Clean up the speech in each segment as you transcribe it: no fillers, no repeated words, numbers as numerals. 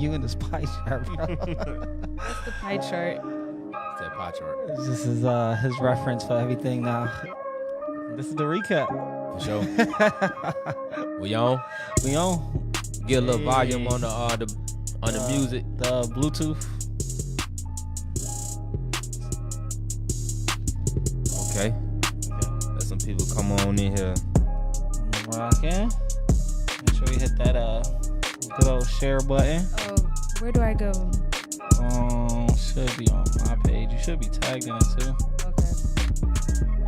you in this pie chart, bro. What's the pie chart? It's that pie chart. This is his reference for everything now. This is the recap. For sure. We on? We on Get a little volume on the music. the Bluetooth. Okay. Let some people come on in here. Rockin'. Make sure you hit that good old share button. Oh, where do I go? Should be on my page. You should be tagged in it too. Okay.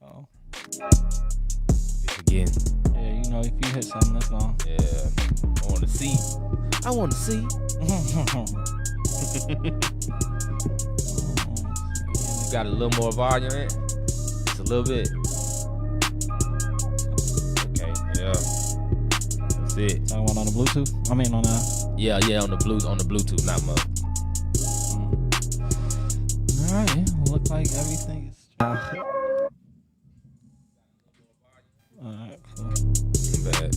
Oh. Again. Yeah, you know if you hit something, that's gone. Yeah. I want to see. You got a little more volume in it? Just a little bit. Okay, yeah. That's it. Talking about on the Bluetooth? I mean on the... Yeah, on the Bluetooth, not much. Alright, yeah. Look like everything is... Alright, cool. Bad.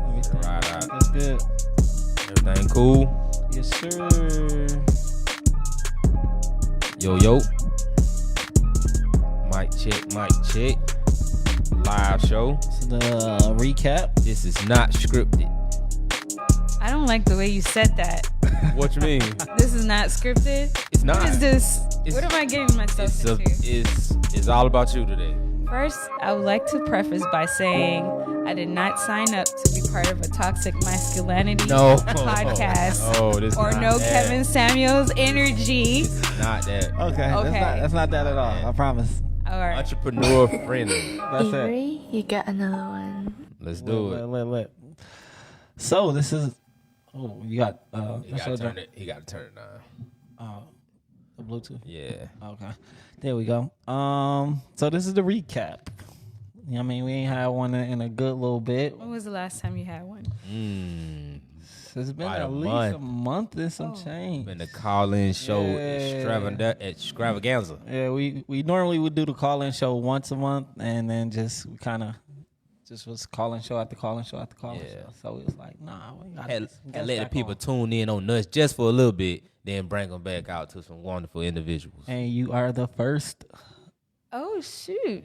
Everything Right out. is good. Everything cool? Yes, sir. Yo. Mic check. Live show. So the recap. This is not scripted. I don't like the way you said that. What you mean? This is not scripted. It's not. What is this? It's- What am I getting myself into? It's all about you today. First, I would like to preface by saying I did not sign up to be part of a toxic masculinity podcast This or not no that. Kevin Samuels energy. This is not that. Okay. That's not that at all. I promise. All right. Entrepreneur friendly. That's it. Avery, you got another one. Let's do it. Wait. So this is... Oh, you got... He got to turn it on. The Bluetooth. Yeah. Okay. There we go. So this is the recap. You know what I mean, we ain't had one in a good little bit. When was the last time you had one? It's been About at a least month. a month and some change. Been the call-in show Yeah. extravaganza. Yeah, we normally would do the call-in show once a month, and then just was call-in show after call-in show after call-in show. So it was like, nah, we got Had let the people tune in on us just for a little bit, then bring them back out to some wonderful individuals. And you are the first. Oh shoot!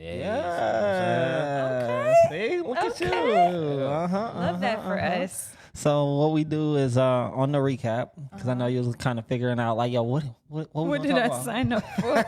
Yeah. See, look at you. Love that for us. So what we do is on the recap, because I know you was kind of figuring out like, yo, what What did I sign up for?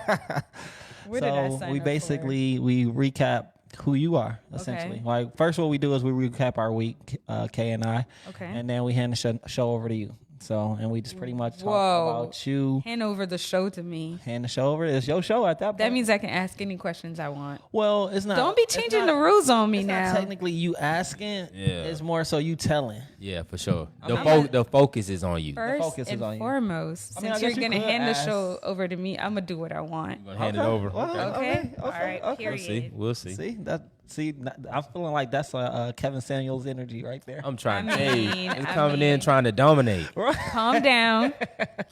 What did I sign up we for? basically we recap who you are essentially. Okay. Like first, what we do is we recap our week, Kay and I, Okay. and then we hand the show over to you. So and we just pretty much talk Whoa. about you. Hand over the show to me. Hand the show over. It's your show at that point. That means I can ask any questions I want. well, it's not. Don't be it's changing not- the rules on me It's now. not technically you asking. Yeah. It's more so you telling. Yeah, for sure. I'm The focus is on you. First focus is and on you. foremost, I mean, I since you're guess you gonna could hand ask. the show over to me, I'm gonna do what I want. We're gonna hand it over. Well, Okay? All right, We'll see. period. We'll see. See, I'm feeling like that's a Kevin Samuels energy right there. I'm trying I to tell you. mean, It's I coming mean- in trying to dominate. Calm down.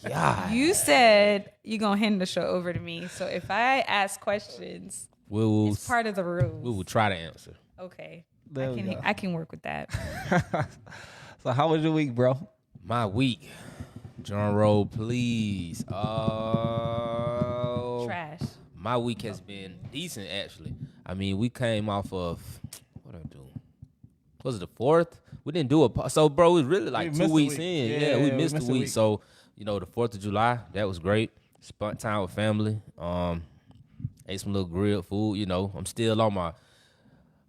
God. You said you're gonna hand the show over to me. So if I ask questions, We will it's part of the rules. we will try to answer. Okay. There we go. I can work with that. So how was your week, bro? My week. Drum roll, please. Oh. Trash. My week has been decent, actually. I mean, we came off of, what did I do? Was it the 4th? We didn't do a, so bro, it was really like We 2 missed a weeks week. in. Yeah, we we missed missed a a week. week. So, the 4th of July, that was great. Spent time with family. Ate some little grilled food, I'm still on my,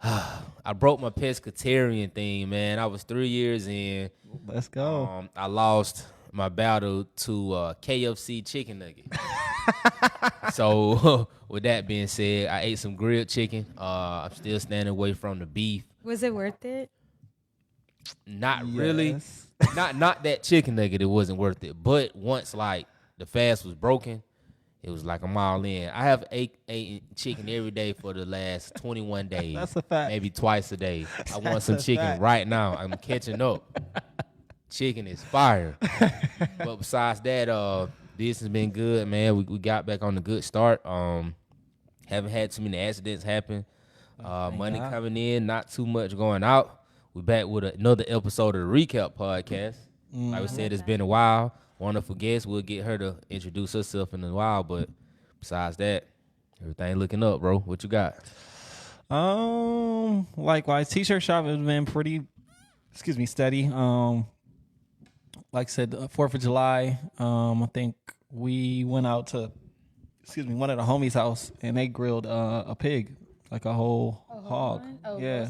I broke my pescatarian thing, man. I was 3 years in. Let's go. I lost my battle to KFC chicken nugget. So with that being said, I ate some grilled chicken. I'm still standing away from the beef. Was it worth it? Not really. Yes. Not that chicken nugget. It wasn't worth it. But once like the fast was broken, it was like I'm all in. I have ate chicken every day for the last 21 days. That's a fact. Maybe twice a day. I want That's some a chicken fact. right now. I'm catching up. Chicken is fire. But besides that, business been good, man. We got back on the good start. Haven't had too many accidents happen. Money God. coming in, not too much going out. We back with another episode of the Recap Podcast. Like we said, it's been a while. Wonderful guest. We'll get her to introduce herself in a while, but besides that, everything looking up, bro. What you got? Likewise, t-shirt shop has been pretty, steady. Like I said, 4th of July, I think we went out to, one of the homies' house, and they grilled a pig, like a whole hog. Yeah.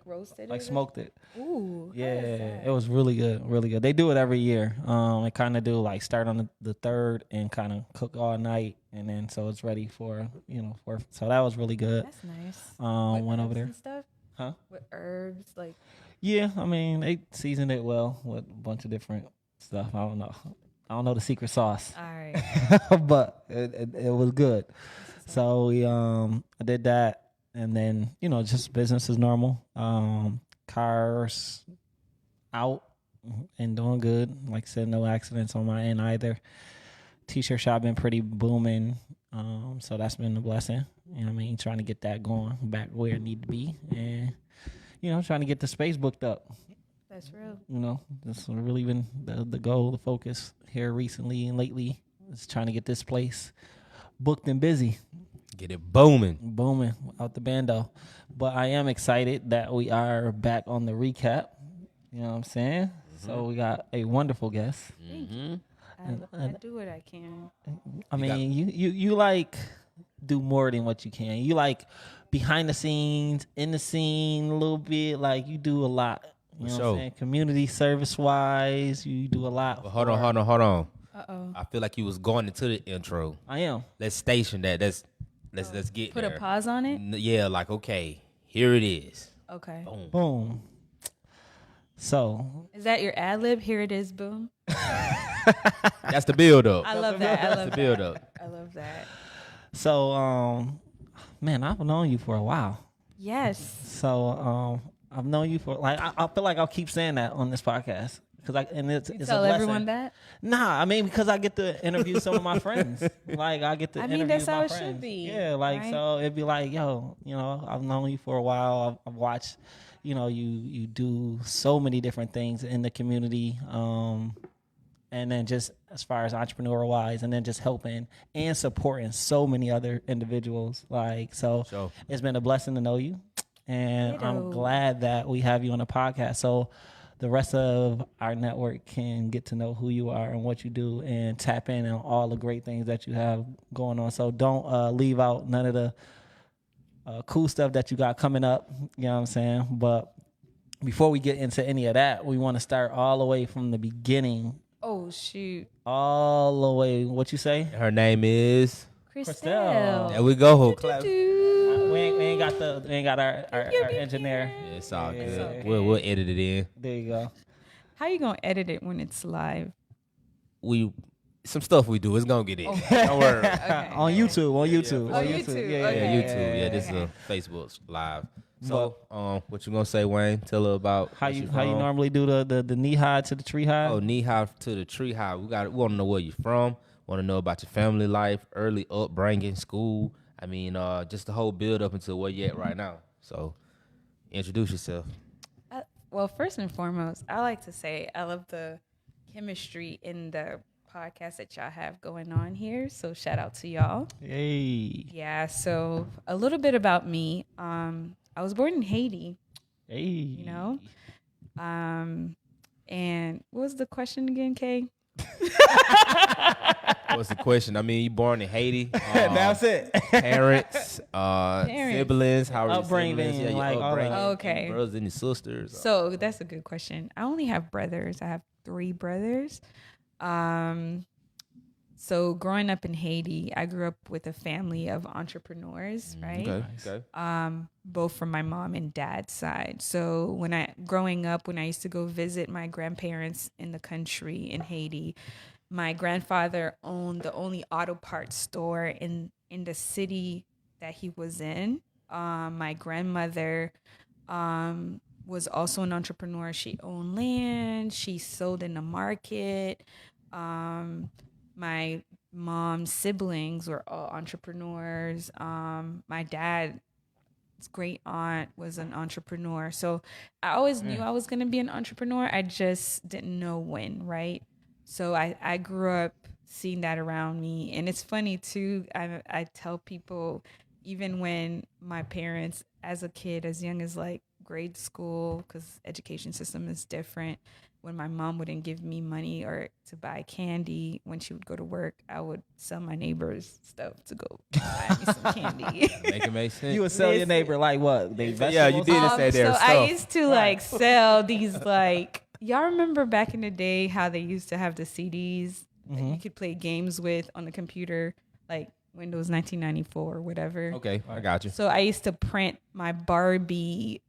Roasted Like smoked it. Ooh. Yeah, it was really good, really good. They do it every year. They kind of do like start on the 3rd and kind of cook all night, and then so it's ready for 4th. So that was really good. That's nice. Went over there. And stuff? Huh? With herbs, like. Yeah, I mean they seasoned it well with a bunch of different stuff. I don't know the secret sauce. All right. But it was good. So we I did that. And then, just business as normal. Cars out and doing good. Like I said, no accidents on my end either. T-shirt shop been pretty booming. So that's been a blessing. Trying to get that going back where it need to be. And, trying to get the space booked up. That's real. That's really been the goal, the focus here recently and lately. Is trying to get this place booked and busy. Get it booming out the bando. But I am excited that we are back on the recap. You know what I'm saying? Mm-hmm. So we got a wonderful guest. Mm-hmm. I do what I can. You like do more than what you can. You like behind the scenes, in the scene a little bit. Like you do a lot. You know what I'm saying? Community service wise, you do a lot. But hold on. Uh-oh. I feel like you was going into the intro. I am. Let's station that. Let's get Put there. a pause on it? Yeah, like, okay, here it is. Okay. Boom. So. Is that your ad lib? Here it is, boom. That's the build up. I love that. That's the build up. I love that. So, man, I've known you for a while. Yes. So, I've known you for, like, I feel like I'll keep saying that on this podcast. It's tell a everyone that? Nah, because I get to interview some of my friends. Like I get to interview that's how my it friends. should be. Yeah, like right? So it'd be like, yo, I've known you for a while. I've watched, you do so many different things in the community. And then just as far as entrepreneur wise, and then just helping and supporting so many other individuals. Like so it's been a blessing to know you. And I'm glad that we have you on the podcast. So the rest of our network can get to know who you are and what you do and tap in on all the great things that you have going on. So don't leave out none of the cool stuff that you got coming up. You know what I'm saying? But before we get into any of that, we want to start all the way from the beginning. Oh, shoot. All the way. What you say? Her name is Christele. There we go. Clap. We ain't got our engineer. Yeah, it's all good. Okay. We'll edit it in. There you go. How you gonna edit it when it's live? Some stuff we do. It's gonna get in. Don't worry. Okay. On YouTube. Oh, YouTube. YouTube. Yeah, Okay. YouTube. Yeah, this is a Facebook live. So, what you gonna say, Wayne? Tell her about How you normally do the knee high to the tree high? Oh, knee high to the tree high. We want to know where you're from. Want to know about your family life, early upbringing, school. Just the whole build up until where you're at right now. So, introduce yourself. Well, first and foremost, I like to say I love the chemistry in the podcast that y'all have going on here. So shout out to y'all. Hey. Yeah. So a little bit about me. I was born in Haiti. Hey. And what was the question again, Kay? What's the question? You born in Haiti. That's it. Parents, siblings, how are your Upbringing, siblings? Yeah, your like, upbringing. Okay. Your brothers and your sisters. So that's a good question. I only have brothers. I have 3 brothers. So growing up in Haiti, I grew up with a family of entrepreneurs, right? Okay. Both from my mom and dad's side. So growing up, when I used to go visit my grandparents in the country in Haiti, my grandfather owned the only auto parts store in the city that he was in. My grandmother was also an entrepreneur. She owned land. She sold in the market. My mom's siblings were all entrepreneurs. My dad's great aunt was an entrepreneur. So I always knew I was going to be an entrepreneur. I just didn't know when, right? So I grew up seeing that around me. And it's funny too. I tell people, even when my parents, as a kid, as young as like grade school, because education system is different, when my mom wouldn't give me money or to buy candy when she would go to work, I would sell my neighbors stuff to go buy me some candy. Make it make sense. You would sell your neighbor like what? They Yeah, you did say their so stuff. I used to like sell these like, y'all remember back in the day how they used to have the CDs that you could play games with on the computer, like Windows 1994 or whatever. Okay, I got you. So I used to print my Barbie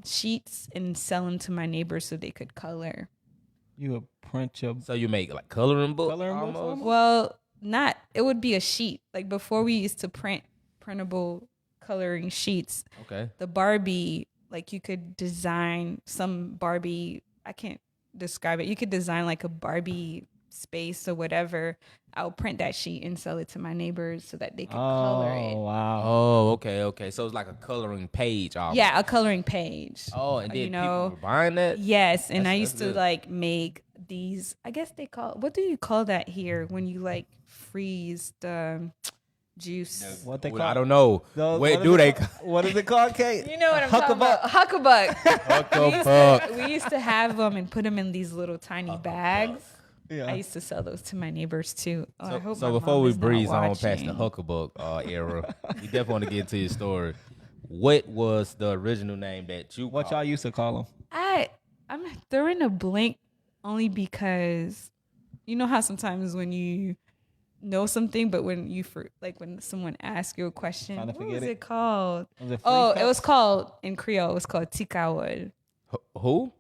sheets and sell them to my neighbors so they could color. You would print your So you make like coloring books? Coloring books almost? Well, not, it would be a sheet. Like before we used to print printable coloring sheets. Okay. The Barbie, like you could design some Barbie, I can't describe it. You could design like a Barbie space or whatever. I'll print that sheet and sell it to my neighbors so that they could color it. Wow. Oh, okay. So it's like a coloring page. Almost. Yeah, a coloring page. Oh, and then you people know, were buying that? yes, and I That's used to good. like make these. I guess they call, what do you call that here when you like freeze the juice? What they call? I don't know. Those- Wait, what do is they? it called? What is it called, Kate? You know what I'm talking about? Huckabuck. We used to have them and put them in these little tiny bags. Yeah. I used to sell those to my neighbors too. Oh, I hope So my before mom we is not breeze on past the watching. Huckabuck era, we definitely want to get into your story. What was the original name that you What called? y'all used to call them? I'm throwing a blank only because you know how sometimes when you know something, but when you when someone asks you a question, Trying to what forget was it. it called? Was it Oh, freeze it was cups? called in Creole. It was called tikawad. Who?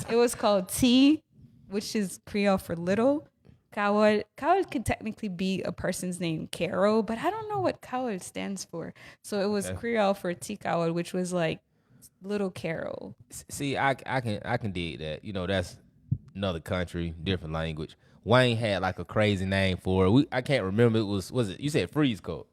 It was called T, which is Creole for little. Kawad could technically be a person's name, Carol, but I don't know what Kawad stands for. So it was Creole for Tikawad, which was like little Carol. See, I can dig that. You know, that's another country, different language. Wayne had like a crazy name for it. I can't remember. It was it? You said freeze coat.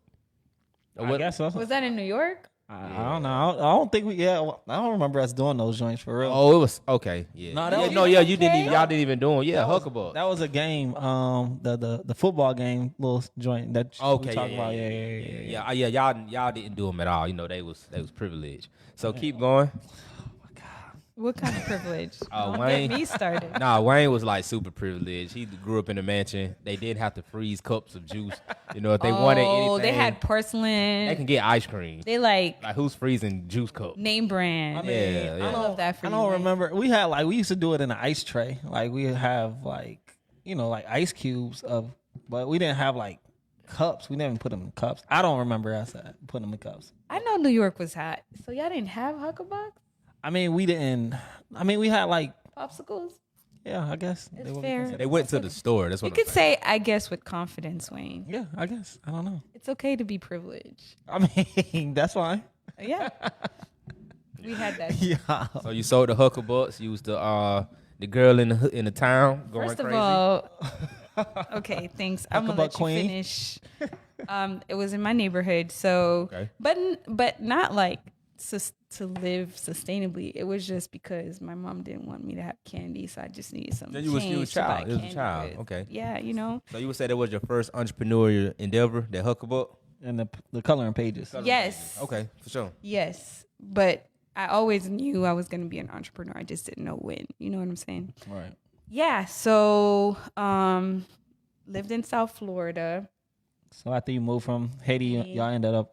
I guess so. Was that in New York? I don't know. I don't think we. Yeah, well, I don't remember us doing those joints for real. Oh, it was okay. Yeah. No, that was- You didn't even. Y'all didn't even do them. Yeah, Huckabuck. That was a game. The football game, little joint that Okay, we talked about. Yeah. Y'all didn't do them at all. You know, they was privileged. So keep going. What kind of privilege? Don't Wayne. get me started. Nah, Wayne was like super privileged. He grew up in a mansion. They did have to freeze cups of juice. You know, if they wanted anything, Oh, they had porcelain. they can get ice cream. They like Like who's freezing juice cup? name brand. Yeah, I love that for I you. don't Wayne. remember. We had we used to do it in an ice tray. Like we have like ice cubes but we didn't have like cups. We never put them in cups. I don't remember us putting them in cups. I know New York was hot, so y'all didn't have Huckabucks, I mean, we didn't. I mean, we had like popsicles. I guess It's would be fair. considered- They went to the store. That's what You I'm could saying. say, I guess, with confidence, Wayne. Yeah, I guess. I don't know. It's okay to be privileged. I mean, that's fine. Yeah, we had that. Yeah. So you sold the Huckabucks. You was the girl in the town going First of crazy. all, okay, thanks. I'm gonna let Huckabuck you queen. finish. It was in my neighborhood, so Okay. but not like to live sustainably. It was just because my mom didn't want me to have candy, so I just needed some Then you was change a to buy child. You was a candy child. with. Okay. Yeah, you know. So you would say that was your first entrepreneurial endeavor, that Huckabuck? And the coloring pages. Yes. Okay, for sure. Yes, but I always knew I was going to be an entrepreneur. I just didn't know when. You know what I'm saying? Right. Yeah. So, lived in South Florida. So after you moved from Haiti, y'all ended up.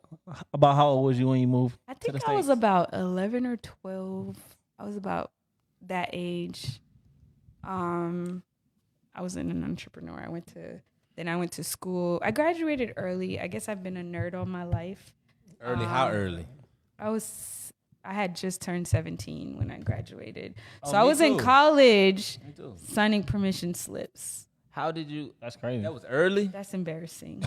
About how old was you when you moved? I to the think I was States? about 11 or 12. I was about that age. I was an entrepreneur. I went to school. I graduated early. I guess I've been a nerd all my life. Early, how early? I had just turned 17 when I graduated. Oh, So I me was in too. college Me too. signing permission slips. How did you? That's crazy. That was early. That's embarrassing.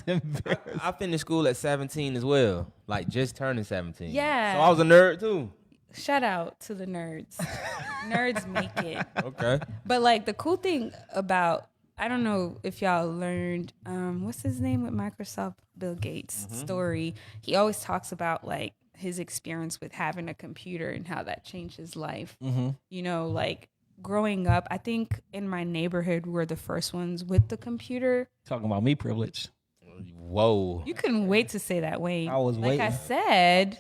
I finished school at 17 as well, like just turning 17. Yeah. So I was a nerd too. Shout out to the nerds. Nerds make it. Okay. But like the cool thing about I don't know if y'all learned what's his name with Microsoft, Bill Gates story. He always talks about like his experience with having a computer and how that changed his life. You know, like growing up, I think in my neighborhood we're the first ones with the computer. Talking about me privilege. Whoa. You couldn't wait to say that, Wayne. I was like waiting. I said,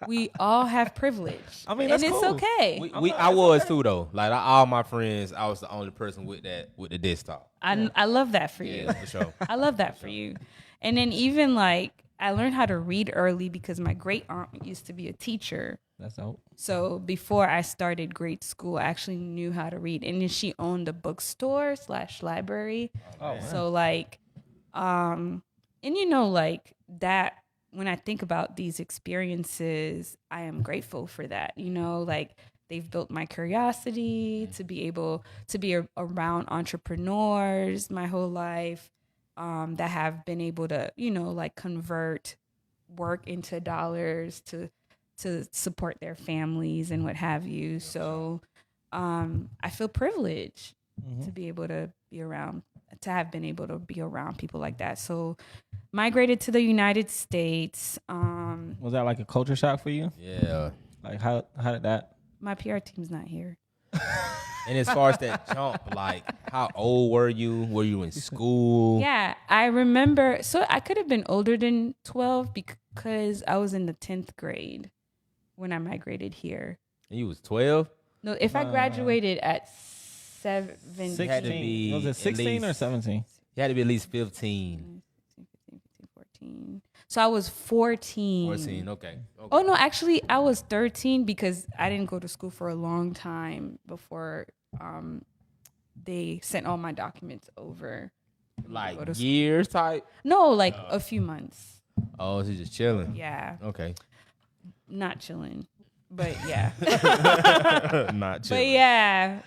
we all have privilege. I mean, and that's it's cool. okay. I was too though. Like all my friends, I was the only person with the desktop. I love that for you. Yeah, for sure. I love that for you. And then even like I learned how to read early because my great aunt used to be a teacher. That's dope. So before I started grade school, I actually knew how to read. And then she owned a bookstore / library. Oh, wow. So like, and you know, like that, when I think about these experiences, I am grateful for that. You know, like they've built my curiosity to be able to be around entrepreneurs my whole life, that have been able to, you know, like convert work into dollars to support their families and what have you. So I feel privileged to be able to be around, to have been able to be around people like that. So migrated to the United States. Was that like a culture shock for you? Yeah. Like how did that? My PR team's not here. And as far as that jump, like how old were you? Were you in school? Yeah, I remember. So I could have been older than 12 because I was in the 10th grade when I migrated here. And you was 12? No, if I graduated at 17. It had to be Was it at 16 or least- 17? You had to be at least 15. 14. So I was 14. 14, okay. Oh, no, actually, I was 13 because I didn't go to school for a long time before they sent all my documents over. Like Go to school. years type? No, like a few months. Oh, so you just chilling. Yeah, Okay. not chilling. But yeah. Not But chilling. yeah,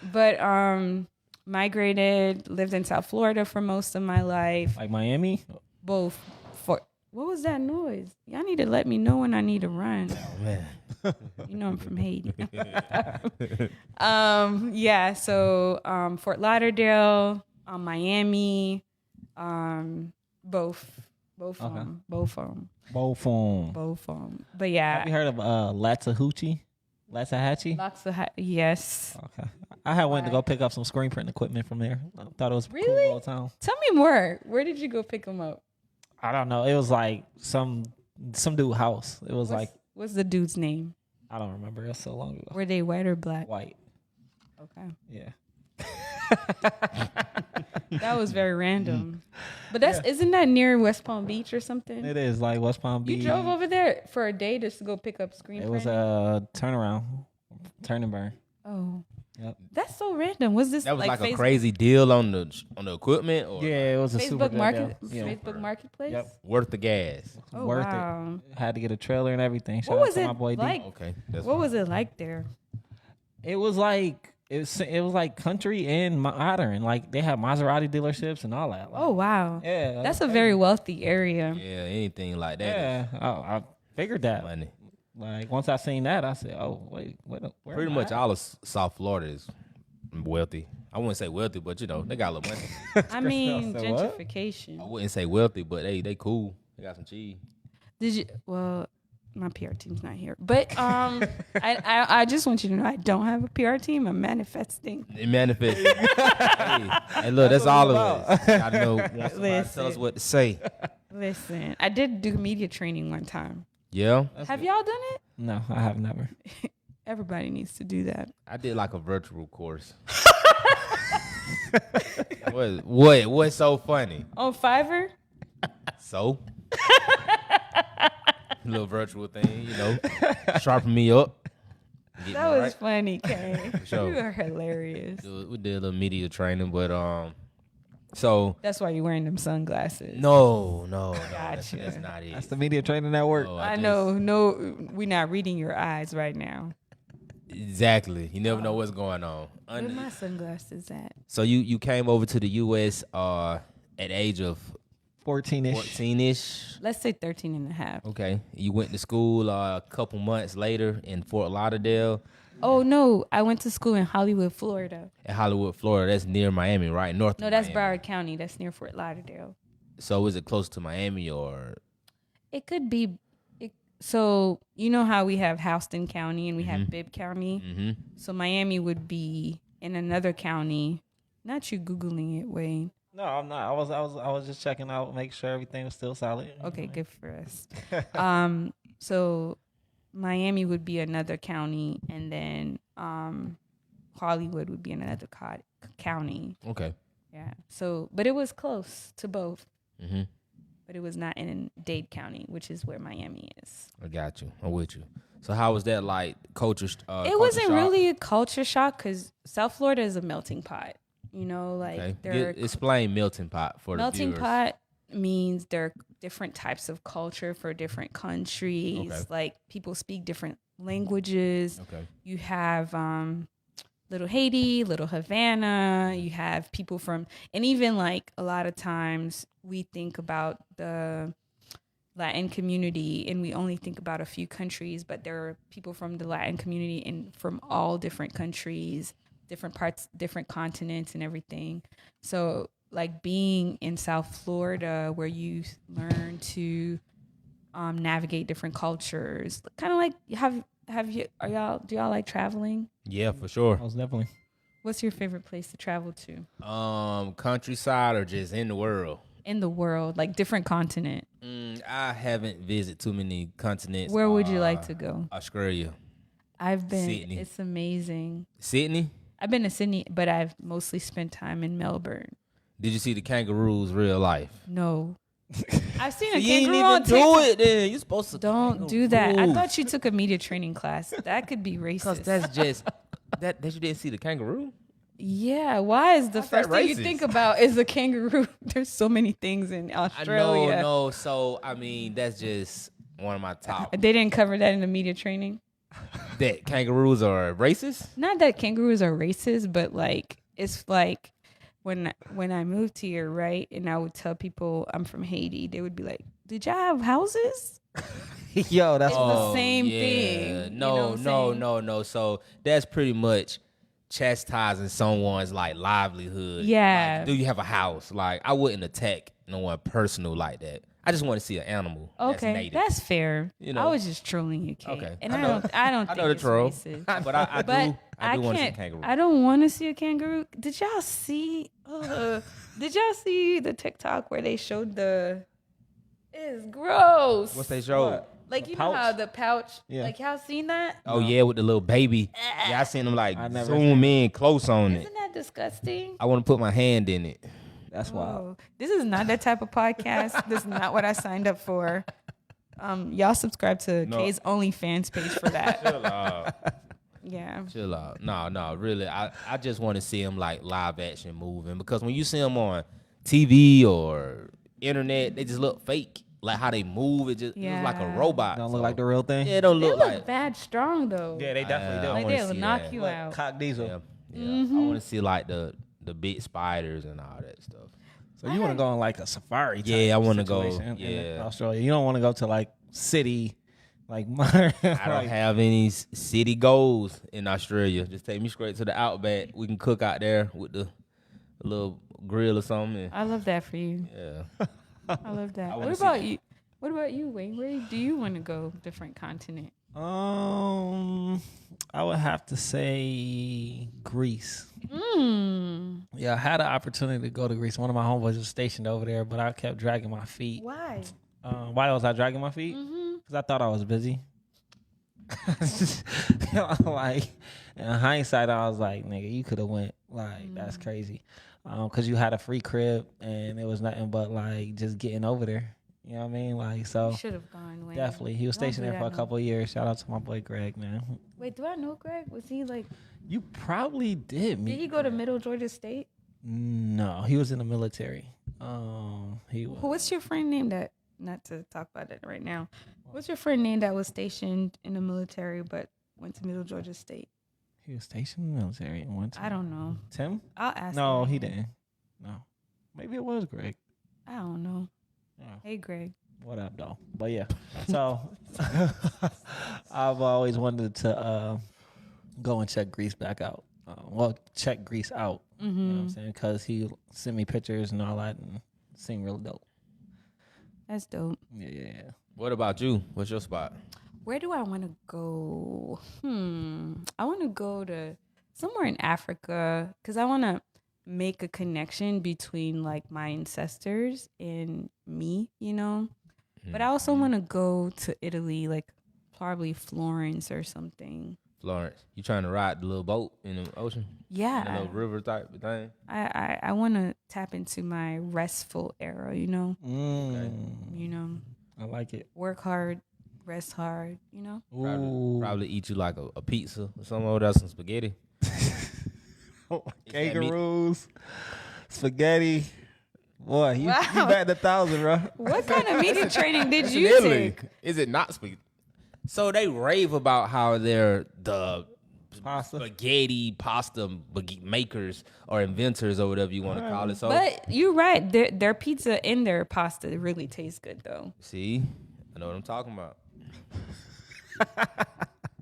migrated, lived in South Florida for most of my life. Like Miami? Both for what was that noise? Y'all need to let me know when I need to run. Oh, man. You know I'm from Haiti. Yeah, so Fort Lauderdale, Miami, both Okay. of them. Both on. But yeah, Have you heard of Latsahatchee? lots of yes. Okay. I had went to go pick up some screen print equipment from there. I thought it was Really? cool all the time. Tell me more. Where did you go pick them up? I don't know. It was like some dude house. It was like What's the dude's name? I don't remember. It was so long ago. Were they white or black? White. Okay. Yeah. That was very random. But isn't that near West Palm Beach or something? It is like West Palm You Beach. drove over there for a day just to go pick up screen It was print? a turnaround, turn and burn. Oh. Yep. That's so random. Was this That was like a Facebook, crazy deal on the equipment or Yeah, it was a super Facebook good market deal. Yeah. Facebook Marketplace? Yep. worth the gas? Oh, Worth wow. it. Had to get a trailer and everything. Shout What out was to it my boy D. like? Okay. That's What fine. was it like there? It was like it was like country and modern. Like they had Maserati dealerships and all that. Like, Oh, wow. yeah, That's a very wealthy area. Yeah, anything like that. yeah. I figured that. Money. Like once I seen that, I said, "Oh wait, where Pretty am I much at? all of South Florida is wealthy. I wouldn't say wealthy, but you know, they got a little money. I mean, said what? I gentrification. wouldn't say wealthy, but they cool. They got some cheese. Did you? Well, my PR team's not here, but I just want you to know I don't have a PR team. I'm manifesting. It manifests. hey, look, that's all of us. Gotta know once somebody tell us Listen. what to say. Listen, I did do media training one time. Yeah, Have y'all done it? No, I have never. Everybody needs to do that. I did like a virtual course. What's so funny? On Fiverr? So, little virtual thing, you know, sharpen me up. Get That me was right. funny, Kay. sure. You are hilarious. We did a little media training, but so That's why you're wearing them sunglasses. no, Gotcha. that's not it. That's the media training network. No, I just- know. No, we're not reading your eyes right now. Exactly. You never know what's going on. Where my sunglasses at? So you came over to the U.S. At the age of 14-ish. 14-ish. Let's say 13 and a half. Okay. You went to school a couple months later in Fort Lauderdale. Oh, no. I went to school in Hollywood, Florida. In Hollywood, Florida. That's near Miami, right? North No, of that's Miami. Broward County. That's near Fort Lauderdale. So is it close to Miami or? It could be. So, you know how we have Houston County and we have Bibb County? Mm-hmm. So, Miami would be in another county. Not you Googling it, Wayne. No, I'm not. I was just checking out, make sure everything was still solid. Okay, good for us. So Miami would be another county, and then Hollywood would be another county. Okay. Yeah. So, but it was close to both. Mm-hmm. But it was not in Dade County, which is where Miami is. I got you. I'm with you. So how was that like culture? It wasn't really a culture shock because South Florida is a melting pot. You know, like explain melting pot for the viewers. Melting pot means there are different types of culture for different countries. Okay. Like people speak different languages. Okay. You have Little Haiti, Little Havana. You have people from, and even like a lot of times we think about the Latin community and we only think about a few countries, but there are people from the Latin community and from all different countries, different parts, different continents and everything. So like being in South Florida where you learn to navigate different cultures, kind of like do y'all like traveling? Yeah, for sure. Most definitely. What's your favorite place to travel to? Countryside or just in the world? In the world, like different continent. I haven't visited too many continents. Where would you like to go? Australia. I've been. Sydney. It's amazing. Sydney? I've been to Sydney, but I've mostly spent time in Melbourne. Did you see the kangaroos real life? No. I've seen a You ain't kangaroo on even do TikTok. it then. You're supposed to. Don't do that. I kangaroos. thought you took a media training class. That could be Because racist. that's just that you didn't see the kangaroo. Yeah. Why is the How's that first thing you racist? think about is a kangaroo? There's so many things in Australia. I know. So I mean, that's just one of my top. They didn't cover that in the media training. That kangaroos are racist. Not that kangaroos are racist, but like it's like when I moved here, right? And I would tell people I'm from Haiti, they would be like, "Did y'all have houses?" Yo, that's It's the same thing. You know No, what I'm saying? no. So that's pretty much chastising someone's like livelihood. Yeah. Like, do you have a house? Like I wouldn't attack no one personal like that. I just want to see an animal. Okay, that's native. that's fair. You know. I was just trolling you, Kate. Okay. And I I know. don't I think know the it's troll. racist. But I But do want to see a can't. kangaroo. I don't want to see a kangaroo. Did y'all see? Did y'all see the TikTok where they showed the? It's gross. What's they show? Like The you know pouch? how the pouch? Yeah. Like y'all seen that? Oh yeah, with the little baby. Yeah, I seen them like I never zoom in close on it. Isn't that disgusting? I want to put my hand in it. That's wild. Oh, this is not that type of podcast. This is not what I signed up for. Y'all subscribe to No. Kay's OnlyFans page for that. Chill out. Yeah. Chill out. No, really. I just want to see him like live action moving because when you see them on TV or internet, they just look fake. Like how they move, it looks like a Yeah. robot. Don't look like the real thing. Yeah, it don't They look look like. bad strong though. Yeah, they definitely I Like wanna they'll see knock that. you Like out. Cock Diesel. Yeah. I want to see like the big spiders and all that stuff. So you want to go on like a safari? Type Yeah, I wanna go, situation in yeah. Australia. You don't want to go to like city, like modern. I don't have any city goals in Australia. Just take me straight to the outback. We can cook out there with the little grill or something. I love that for you. Yeah. I love that. wanna What see about that. you? What about you, Wayne? Where do you want to go? Different continent. I would have to say Greece. Mm. Yeah, I had an opportunity to go to Greece. One of my homeboys was stationed over there, but I kept dragging my feet. Why? Why was I dragging my feet? Mm-hmm. Because I thought I was busy. Like in hindsight, I was like, "Nigga, you could have went." Like that's crazy. Because you had a free crib and it was nothing but like just getting over there. You know what I mean? Like so. You should have gone, Wayne. Definitely, he was Don't stationed do there for a that, couple of years. Shout out to my boy Greg, man. Wait, do I know Greg? Was he like? You probably did meet. Did he go to Middle Georgia State? No, he was in the military. He was. What's your friend name that? Not to talk about it right now. What's your friend name that was stationed in the military but went to Middle Georgia State? He was stationed in the military and went to. I don't know. Tim? I'll ask. No, him. he didn't. No, maybe it was Greg. I don't know. Hey, Greg. What up, though? But yeah, so I've always wanted to go and check Greece back out. Check Greece out. You know what I'm saying? Because he sent me pictures and all that, and it seemed real dope. That's dope. Yeah. What about you? What's your spot? Where do I want to go? I want to go to somewhere in Africa because I want to make a connection between like my ancestors and me, you know. But I also want to go to Italy, like probably Florence or something. Florence. You trying to ride the little boat in the ocean? Yeah. The little river type of thing? I want to tap into my restful era, you know. You know, I like it. work hard, rest hard, you know. Probably eat you like a pizza or something over there, some spaghetti. Kangaroos, spaghetti. Boy, you back to 1,000, bro. What kind of media training did you take? Is it not spaghetti? So they rave about how they're the Pasta. spaghetti pasta makers or inventors or whatever you want to call it. So But you're right. Their pizza and their pasta really tastes good, though. see, I know what I'm talking about.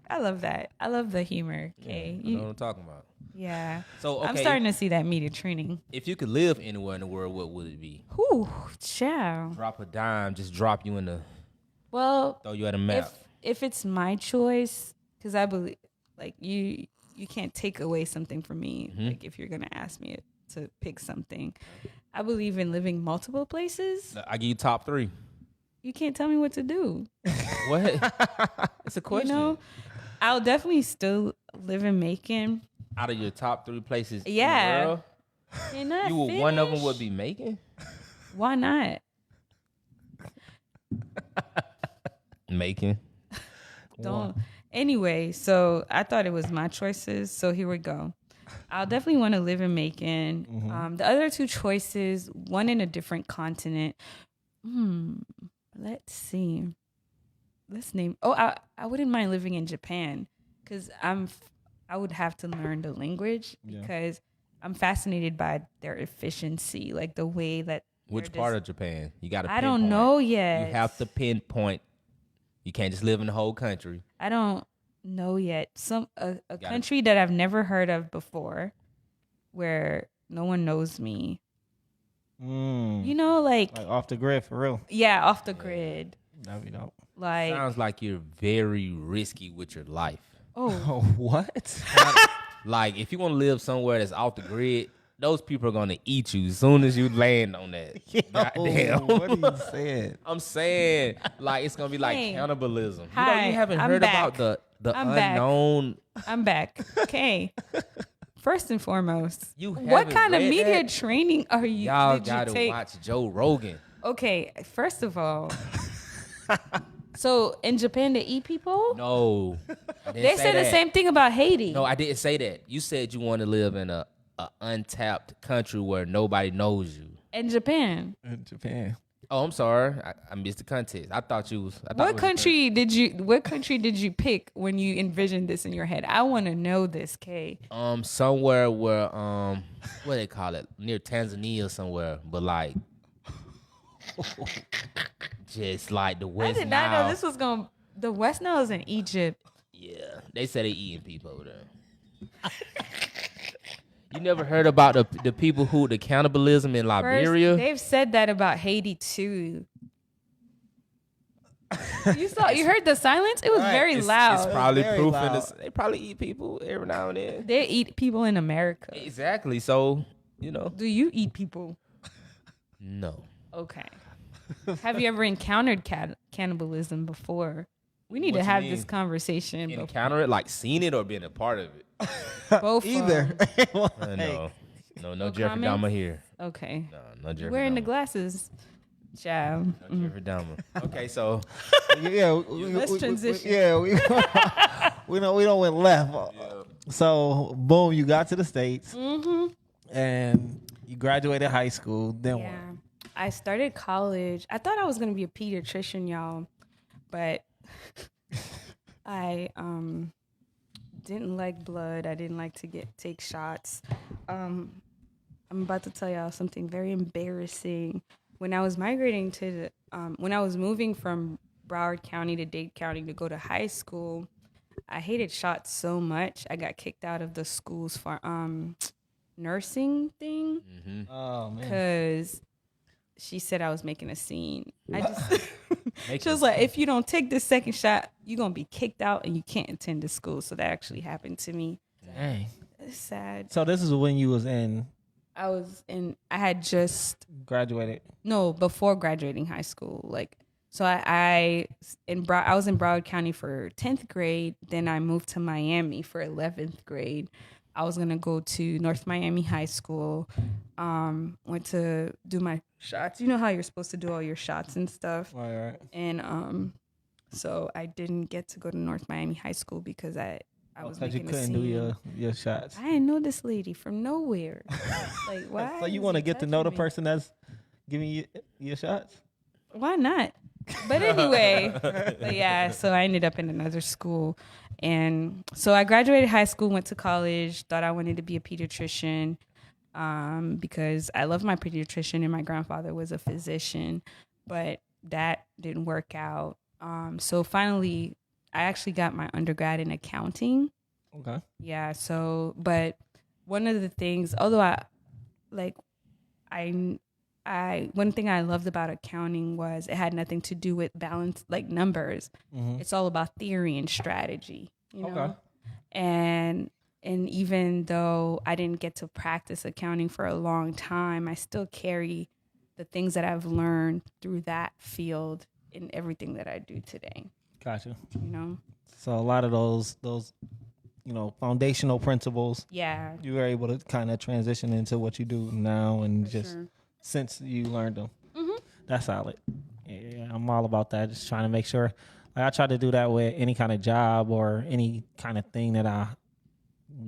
I love that. I love the humor. Okay, I know what I'm talking about. yeah. So okay, I'm starting to see that media training. if you could live anywhere in the world, what would it be? Whew, ciao. Drop a dime, just drop you in the, Well, throw you at a map. if it's my choice, because I believe like you can't take away something from me. Like if you're gonna ask me to pick something, I believe in living multiple places. I give you top 3. You can't tell me what to do. What? It's a question. You know, I'll definitely still live in Macon. Out of your top 3 places Yeah. in the world, Can I one of them finish? would be Macon? Why not? Macon. Don't. Anyway, so I thought it was my choices. So here we go. I'll definitely want to live in Macon. The other 2 choices, one in a different continent. Let's see. Let's name. Oh, I wouldn't mind living in Japan because I would have to learn the language because I'm fascinated by their efficiency, like the way that. Which part of Japan? You got to. I don't know yet. You have to pinpoint. You can't just live in the whole country. I don't know yet. A country that I've never heard of before, where no one knows me. You know, like off the grid for real. yeah, off the grid. That'd be dope. Like Sounds like you're very risky with your life. Oh, what? Like if you want to live somewhere that's off the grid, those people are gonna eat you as soon as you land on that. Goddamn. What are you saying? I'm saying, like it's gonna be like Hey. cannibalism. Hi, you haven't I'm heard back. about the I'm back. unknown. I'm back. Okay. First and foremost, You what haven't kind of read media that? training are you? Y'all did you gotta take? watch Joe Rogan. Okay, first of all, so in Japan they eat people. No, I didn't They say say the that. same thing about Haiti. No, I didn't say that. You said you want to live in a untapped country where nobody knows you. In Japan, In Japan. Oh, I'm sorry. I missed the context. I thought you was. I thought it what was country did you? What country did you pick when you envisioned this in your head? I want to know this, Kay. somewhere where what they call it, near Tanzania somewhere, but like just like the I West did not Nile. know this was going. The West Nile is in Egypt. Yeah, they say they eating people over there. You never heard about the people who the cannibalism in First, Liberia? they've said that about Haiti too. You heard the silence? It was very It's loud. probably Very proof in loud. this. They probably eat people every now and then. They eat people in America. Exactly. So Do you eat people? no. Okay. Have you ever encountered cannibalism before? We need What to you have mean? this conversation. Encounter it, like seen it or being a part of it. Both Either. No Jeffrey comments? Dahmer here. Okay. No Jeffrey Wearing the Dahmer. glasses. Ciao. No Jeffrey Dahmer. Okay, so Yeah. Let's transition. We don't went left. So boom, you got to the States, and you graduated high school. Then Yeah. I started college. I thought I was going to be a pediatrician, y'all, but I didn't like blood. I didn't like to take shots. I'm about to tell y'all something very embarrassing. when I was migrating to when I was moving from Broward County to Dade County to go to high school, I hated shots so much. I got kicked out of the school's for nursing thing Oh man. because she said I was making a scene. I just Make she was like, if you don't take this second shot, you're gonna be kicked out and you can't attend the school. So that actually happened to me. Dang. It's sad. So this is when you was in I had just graduated. no before graduating high school. Like so, I was in Broward County for 10th grade. Then I moved to Miami for 11th grade. I was gonna go to North Miami High School. Went to do my shots. You know how you're supposed to do all your shots and stuff. Right. And so I didn't get to go to North Miami High School because I was Because you making a couldn't scene. do your shots. I didn't know this lady from nowhere. Like, why? So you is want to he get to know the touching me? person that's giving you your shots? Why not? But anyway, but yeah, so I ended up in another school. And so I graduated high school, went to college, thought I wanted to be a pediatrician because I love my pediatrician and my grandfather was a physician, but that didn't work out. So finally, I actually got my undergrad in accounting. Okay. Yeah, so, but one of the things, although one thing I loved about accounting was it had nothing to do with balance, like numbers. Mm-hmm. It's all about theory and strategy, you know? Okay. And even though I didn't get to practice accounting for a long time, I still carry the things that I've learned through that field in everything that I do today, Gotcha. you know? So a lot of those foundational principles Yeah. you were able to kind of transition into what you do now, and just sure. since you learned them. Mhm. That's solid. Yeah, I'm all about that. Just trying to make sure. Like, I try to do that with any kind of job or any kind of thing that I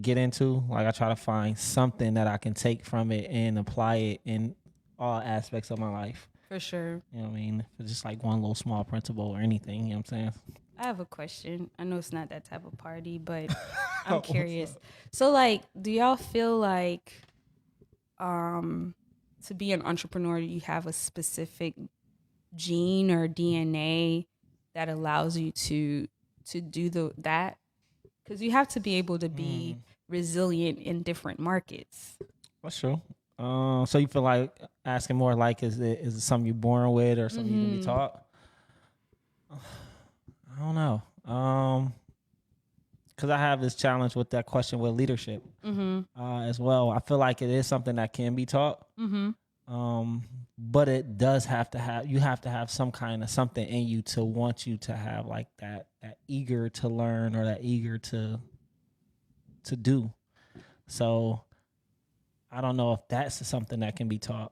get into. Like, I try to find something that I can take from it and apply it in all aspects of my life. For sure. You know what I mean? If it's just like one little small principle or anything, you know what I'm saying? I have a question. I know it's not that type of party, but I'm curious. So, like, do y'all feel like to be an entrepreneur, you have a specific gene or DNA that allows you to do that? Because you have to be able to be resilient in different markets. That's true. So you feel like asking more like, is it something you're born with or something you can be taught? I don't know. Because I have this challenge with that question with leadership as well. I feel like it is something that can be taught. But it does have to have some kind of something in you to want you to have like that eager to learn or that eager to do. So I don't know if that's something that can be taught,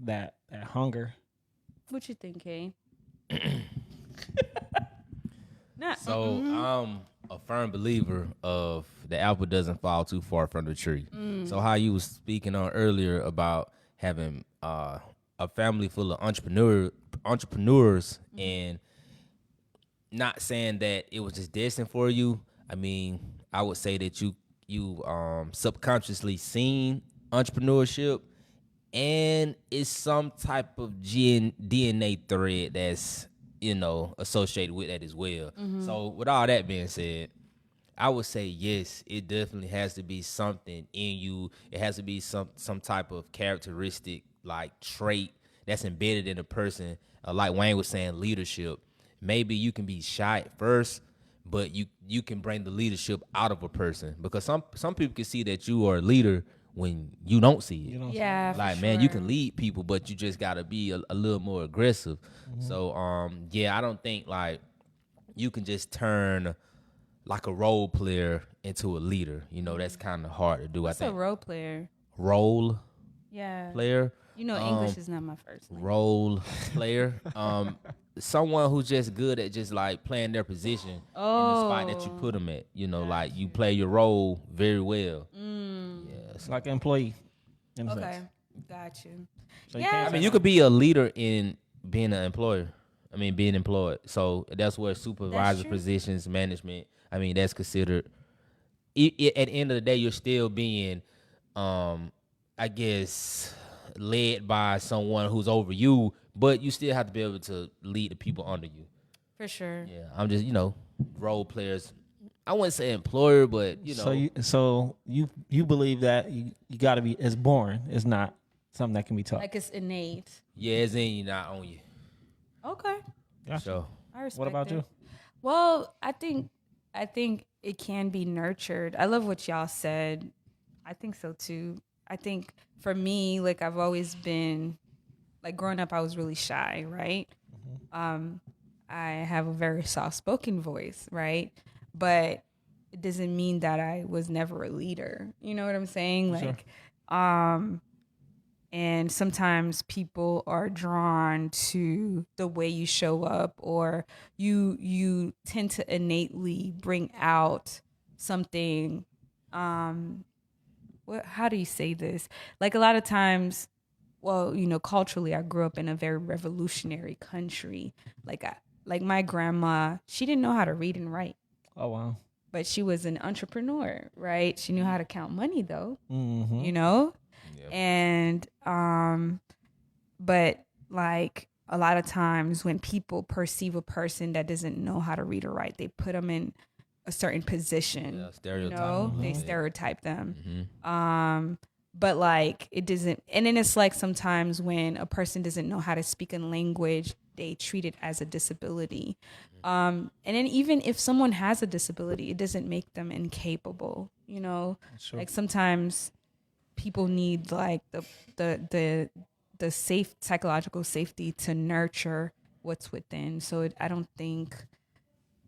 that hunger. What you think, Kay? Not So I'm a firm believer of the apple doesn't fall too far from the tree. So how you was speaking on earlier about having a family full of entrepreneurs and not saying that it was just destined for you. I mean, I would say that you subconsciously seen entrepreneurship, and it's some type of DNA thread that's associated with that as well. So with all that being said, I would say yes, it definitely has to be something in you. It has to be some type of characteristic, like trait that's embedded in a person. Like Wayne was saying, leadership. Maybe you can be shy at first, but you can bring the leadership out of a person, because some people can see that you are a leader when you don't see it. yeah, Like, for man, you sure. can lead people, but you just gotta be a little more aggressive. So I don't think like you can just turn like a role player into a leader. That's kind of hard to do. What's I a think role player? role Yeah. player, You know, English is not my first language. role player, someone who's just good at just like playing their position in the spot that you put them at. Like you play your role very well. It's like an employee. In a Okay, sense. got you. So you Yeah. can't I mean, you could be a leader in being an employer. I mean, being employed. So that's where supervisor true. positions, management. I mean, that's considered. At the end of the day, you're still being, I guess, led by someone who's over you, but you still have to be able to lead the people under you. For sure. Yeah, I'm just role players. I wouldn't say employer, but So you believe that you got to be. It's born. It's not something that can be taught. Like it's innate. Yeah, it's in you, not on you. Okay. Gotcha. So I respect What about it. you? Well, I think it can be nurtured. I love what y'all said. I think so too. I think for me, like I've always been like growing up, I was really shy, right? I have a very soft-spoken voice, right? But it doesn't mean that I was never a leader. You know what I'm saying? Sure. Like, and sometimes people are drawn to the way you show up, or you tend to innately bring out something. How do you say this? Like a lot of times, well, culturally, I grew up in a very revolutionary country. Like my grandma, she didn't know how to read and write, Oh wow. but she was an entrepreneur, right? She knew how to count money though, Mm-hmm. yeah. And but like a lot of times when people perceive a person that doesn't know how to read or write, they put them in a certain position. Yeah, stereotype. They Yeah. stereotype them. Mhm. But like it doesn't, and then it's like sometimes when a person doesn't know how to speak a language, they treat it as a disability. And then even if someone has a disability, it doesn't make them incapable. Sure. Like sometimes people need like the safe psychological safety to nurture what's within. So I don't think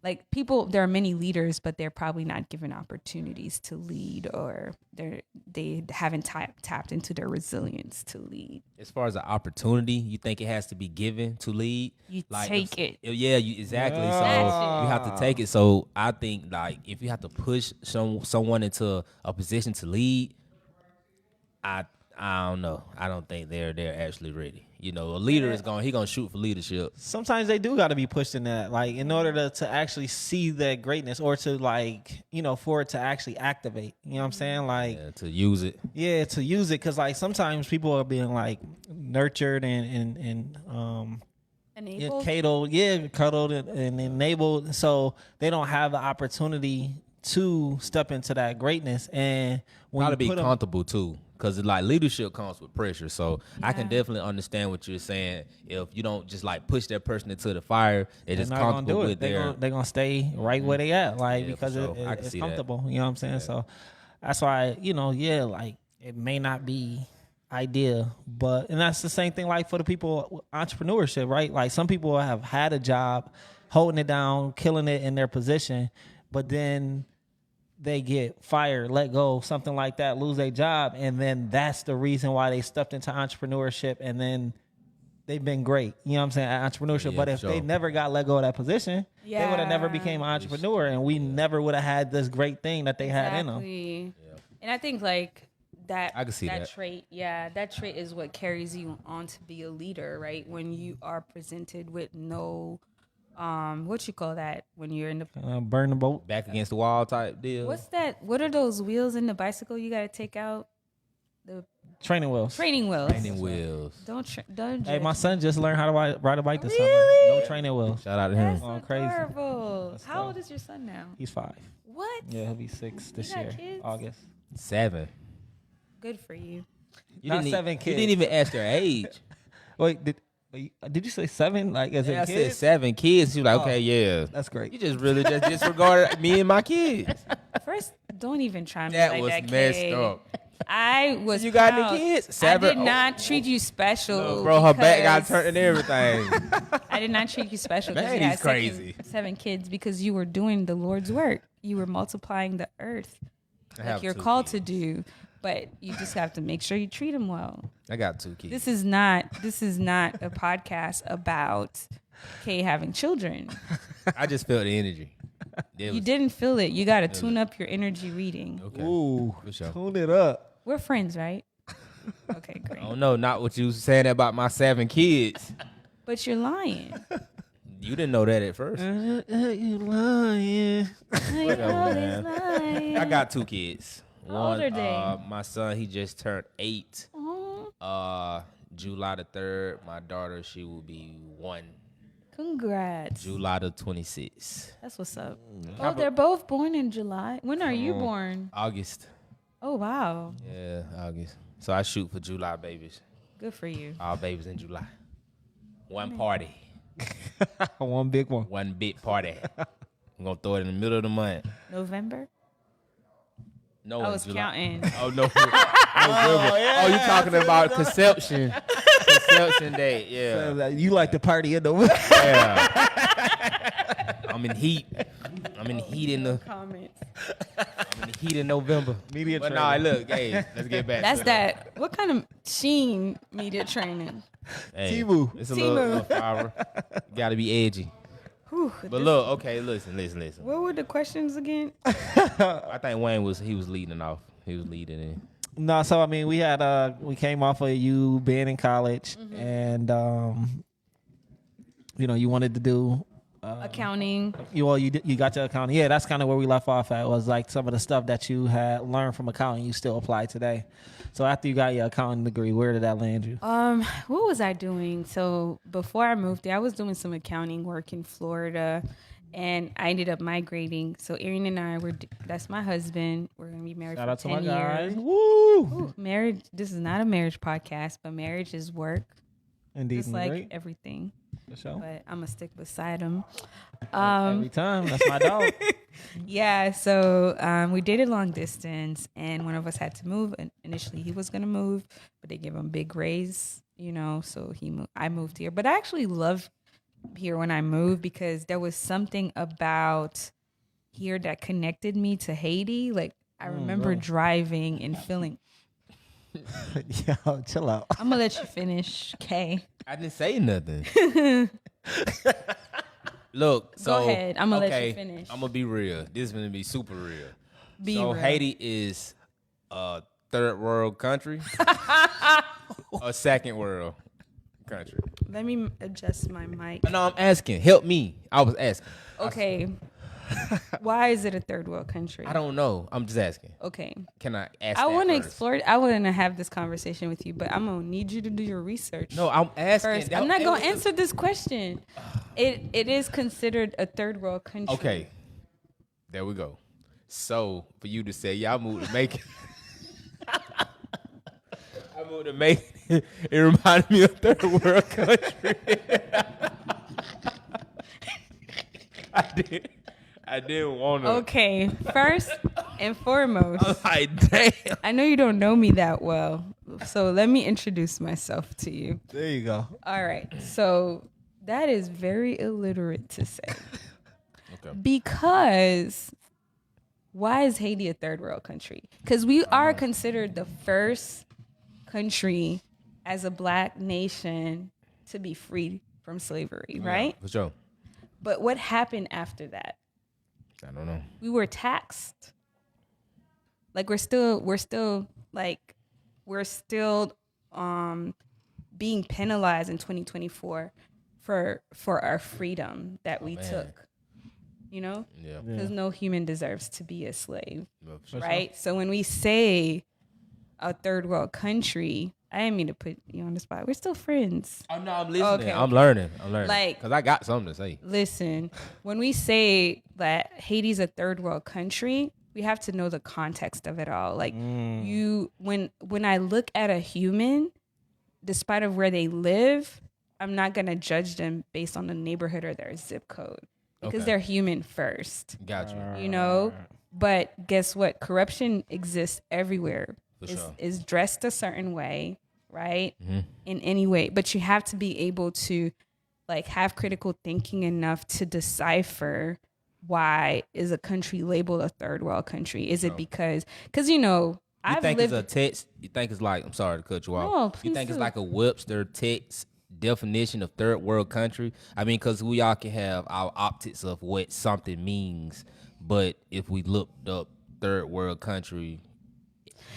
like there are many leaders, but they're probably not given opportunities to lead, or they haven't tapped into their resilience to lead. As far as the opportunity, you think it has to be given to lead? You Like take it. Yeah, exactly. So Yeah. you have to take it. So I think like if you have to push someone into a position to lead, I don't know. I don't think they're actually ready. A leader is he gonna shoot for leadership. Sometimes they do got to be pushed in that, like in order to actually see that greatness, or to like for it to actually activate. You know what I'm saying? Like Yeah, to use it. yeah, to use it, because like sometimes people are being like nurtured and Enabled. cuddled and enabled, so they don't have the opportunity to step into that greatness. And when Gotta you be put 'em- comfortable too, because like leadership comes with pressure. So I can Yeah. definitely understand what you're saying. If you don't just like push that person into the fire, they're just not gonna comfortable do with it. They're gonna stay Mm-hmm. right where they at, like Yeah, for because sure. I can it's see that. comfortable. You know what I'm saying? So that's why like it may not be ideal, and that's the same thing like for the people with entrepreneurship, right? Like some people have had a job, holding it down, killing it in their position, but then they get fired, let go, something like that, lose their job, and then that's the reason why they stepped into entrepreneurship, and then they've been great. You know what I'm saying? At entrepreneurship. Yeah, but for if they sure. never got let go of that position, they would have never Yeah. became an entrepreneur, and we never would have had this great thing that they had in them. Exactly. And I think like that I can see that. trait, that trait is what carries you on to be a leader, right? When you are presented with no what you call that when you're in the Burn the boat. Back against the wall type deal. what's that? What are those wheels in the bicycle you gotta take out? The Training wheels. training wheels. Training wheels. Don't Hey, my judge son just learned how to ride a bike this Really? summer. No training wheels. Shout out to me. him. That's Oh, crazy. adorable. That's How tough. old is your son now? He's 5. What? Yeah, he'll be 6 this got year, kids? August. 7. Good for you. You Not didn't 7 You kids. didn't even ask their age. Wait, did you say 7? Like as Yeah, in I said kids? 7 kids. You like, Oh. okay, yeah. That's great. You just really just disregarded me and my kids. First, don't even try me That like was that, messed kid. up. I was. You got any proud. kids? I 7? did not treat you special. Oh, bro, her back got because- turned and everything. I did not treat you special because you Man, had he's crazy. 7 kids because you were doing the Lord's work. You were multiplying the earth I like have you're 2 called kids. to do. But you just have to make sure you treat them well. I got 2 kids. This is not a podcast about Kay having children. I just felt the energy. It You was- didn't feel it. You got to tune up your energy reading. Okay. Ooh, For sure. tune it up. We're friends, right? Okay, great. I don't know, not what you was saying about my 7 kids. But you're lying. You didn't know that at first. You lying. Whatever, man. I got 2 kids. How old are they? My son, he just turned 8. Oh, July the 3rd. My daughter, she will be 1. Congrats. July the 26th. That's what's up. Oh, they're both born in July. When are you born? August. Oh, wow. Yeah, August. So I shoot for July babies. Good for you. All babies in July. One party. One big one. One big party. I'm going to throw it in the middle of the month. November? No, I in was July. counting. Oh, no. Oh, you talking about conception. Conception date, yeah. You like to party in the winter. Yeah. I'm in heat. I'm in heat in the Comments. I'm in heat in November. Media But training. nah, look, hey, let's get back. That's to that. What kind of Sheen media training? Hey, Temu. It's a Temu. little fiber. Got to be edgy. Whew, But look, okay, listen. what were the questions again? I think Wayne was leading off. He was leading in. No, so I mean, we came off of you being in college, and you wanted to do Accounting. you got your accounting. Yeah, that's kind of where we left off at. Was like some of the stuff that you had learned from accounting you still apply today. So after you got your accounting degree, where did that land you? What was I doing? So before I moved there, I was doing some accounting work in Florida, and I ended up migrating. So Erin and I that's my husband. We're gonna be married Shout for out to 10 my guys. years. Woo! Ooh, marriage. This is not a marriage podcast, but marriage is work, Indeed, just like great. everything. For sure. But I'm gonna stick beside him. Every time, that's my dog. Yeah, so we dated long distance, and one of us had to move. And initially, he was gonna move, but they gave him a big raise, So I moved here, but I actually loved here when I moved because there was something about here that connected me to Haiti. Like I remember driving and feeling. Yo, chill out. I'm gonna let you finish, Kay. I didn't say nothing. Look, so Go ahead. I'm gonna let you finish. I'm gonna be real. This is gonna be super real. Be so real. Haiti is a third world country, a second world country. Let me adjust my mic. No, I'm asking. Help me. I was asking. Okay. Why is it a third world country? I don't know. I'm just asking. Okay. Can I ask? I want to explore it. I want to have this conversation with you, but I'm going to need you to do your research. No, I'm asking. First. I'm not going to answer this question. It is considered a third world country. Okay. There we go. So, for you to say, yeah, I moved to Macon. I moved to Macon. It reminded me of third world country. I didn't want to. Okay. First and foremost, I'm like, damn. I know you don't know me that well, so let me introduce myself to you. There you go. All right. So that is very illiterate to say. Okay. Because why is Haiti a third world country? Because we are considered the first country as a black nation to be freed from slavery, right? For sure. But what happened after that? I don't know. We were taxed. Like we're still being penalized in 2024 for our freedom that we took. Yeah. Because no human deserves to be a slave, Yeah, for sure. right? So when we say a third world country, I didn't mean to put you on the spot. We're still friends. Oh, no, I'm listening. Okay. I'm learning. Like- because I got something to say. Listen, when we say that Haiti's a third world country, we have to know the context of it all. Like when I look at a human, despite of where they live, I'm not gonna judge them based on the neighborhood or their zip code because Okay. they're human first. Got you. You know, but guess what? Corruption exists everywhere. For sure. Is dressed a certain way, right? Mm-hmm. In any way, but you have to be able to like have critical thinking enough to decipher why is a country labeled a third world country? Is it because You I've think lived it's a text? You think it's like, I'm sorry to cut you off. No, you please think it's do. like a Webster text definition of third world country? I mean, because we all can have our optics of what something means, but if we looked up third world country,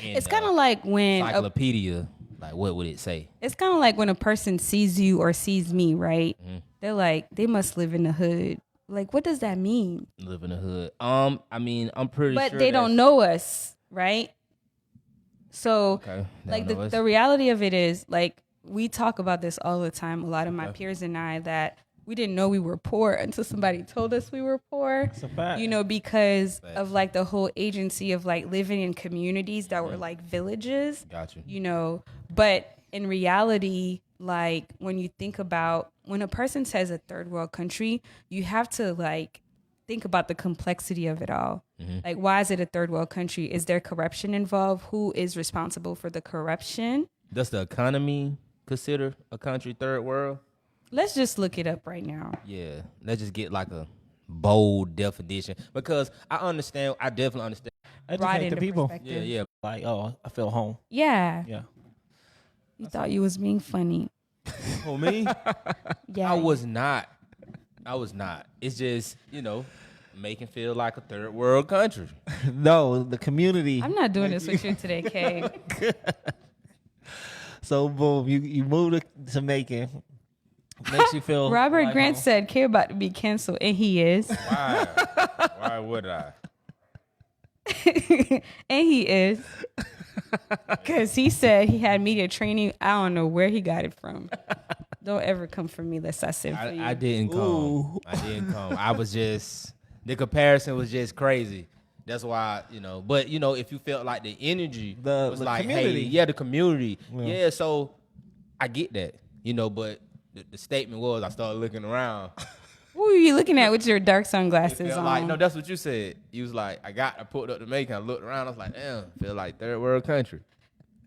in it's kind of like when encyclopedia, like what would it say? it's kind of like when a person sees you or sees me, right? They're like, they must live in the hood. Like, what does that mean? Live in the hood. I mean, I'm pretty sure. But they don't know us, right? So Okay. like They don't know us. the reality of it is like we talk about this all the time. A lot of my peers and I, that we didn't know we were poor until somebody told us we were poor. That's a fact. You know, because of like the whole agency of like living in communities that were like villages. Gotcha. You know, but in reality, like when you think about when a person says a third world country, you have to like think about the complexity of it all. Like, why is it a third world country? Is there corruption involved? Who is responsible for the corruption? Does the economy consider a country third world? Let's just look it up right now. Yeah, let's just get like a bold definition because I definitely understand. Educate the into people. perspective. Yeah. Like, oh, I feel home. Yeah. Yeah. You thought you was being funny. For me, Yeah. I was not. It's just, Macon feel like a third world country. No, the community. I'm not doing this with you today, Kay. So boom, you move to Macon. Makes you feel. Robert like Grant home. said Kay about to be canceled, and he is. Why? Why would I? And he is. Because he said he had media training. I don't know where he got it from. Don't ever come for me unless I send for you. I didn't come. Ooh. I was just, the comparison was just crazy. That's why, but if you felt like the energy was the like, community. hey, the community. Yeah. Yeah, so I get that, but the statement was I started looking around. Who are you looking at with your dark sunglasses Felt on? like, no, that's what you said. You was like, I pulled up to Macon, I looked around, I was like, damn, feel like third world country.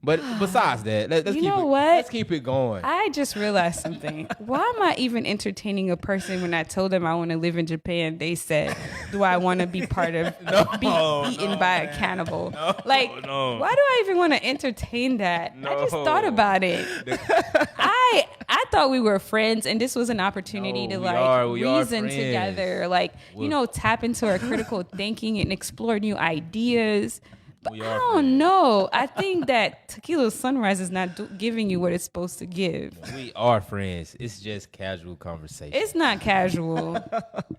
But besides that, let's You keep know it, what? Let's keep it going. I just realized something. Why am I even entertaining a person when I told them I want to live in Japan? They said, do I want to be part of, be eaten by a cannibal? No. Why do I even want to entertain that? I just No. thought about it. I thought we were friends, and this was an opportunity No, to we are reason friends. together, tap into our critical thinking and explore new ideas. But We I are don't friends. know. I think that Tequila Sunrise is not giving you what it's supposed to give. We are friends. It's just casual conversation It's not casual.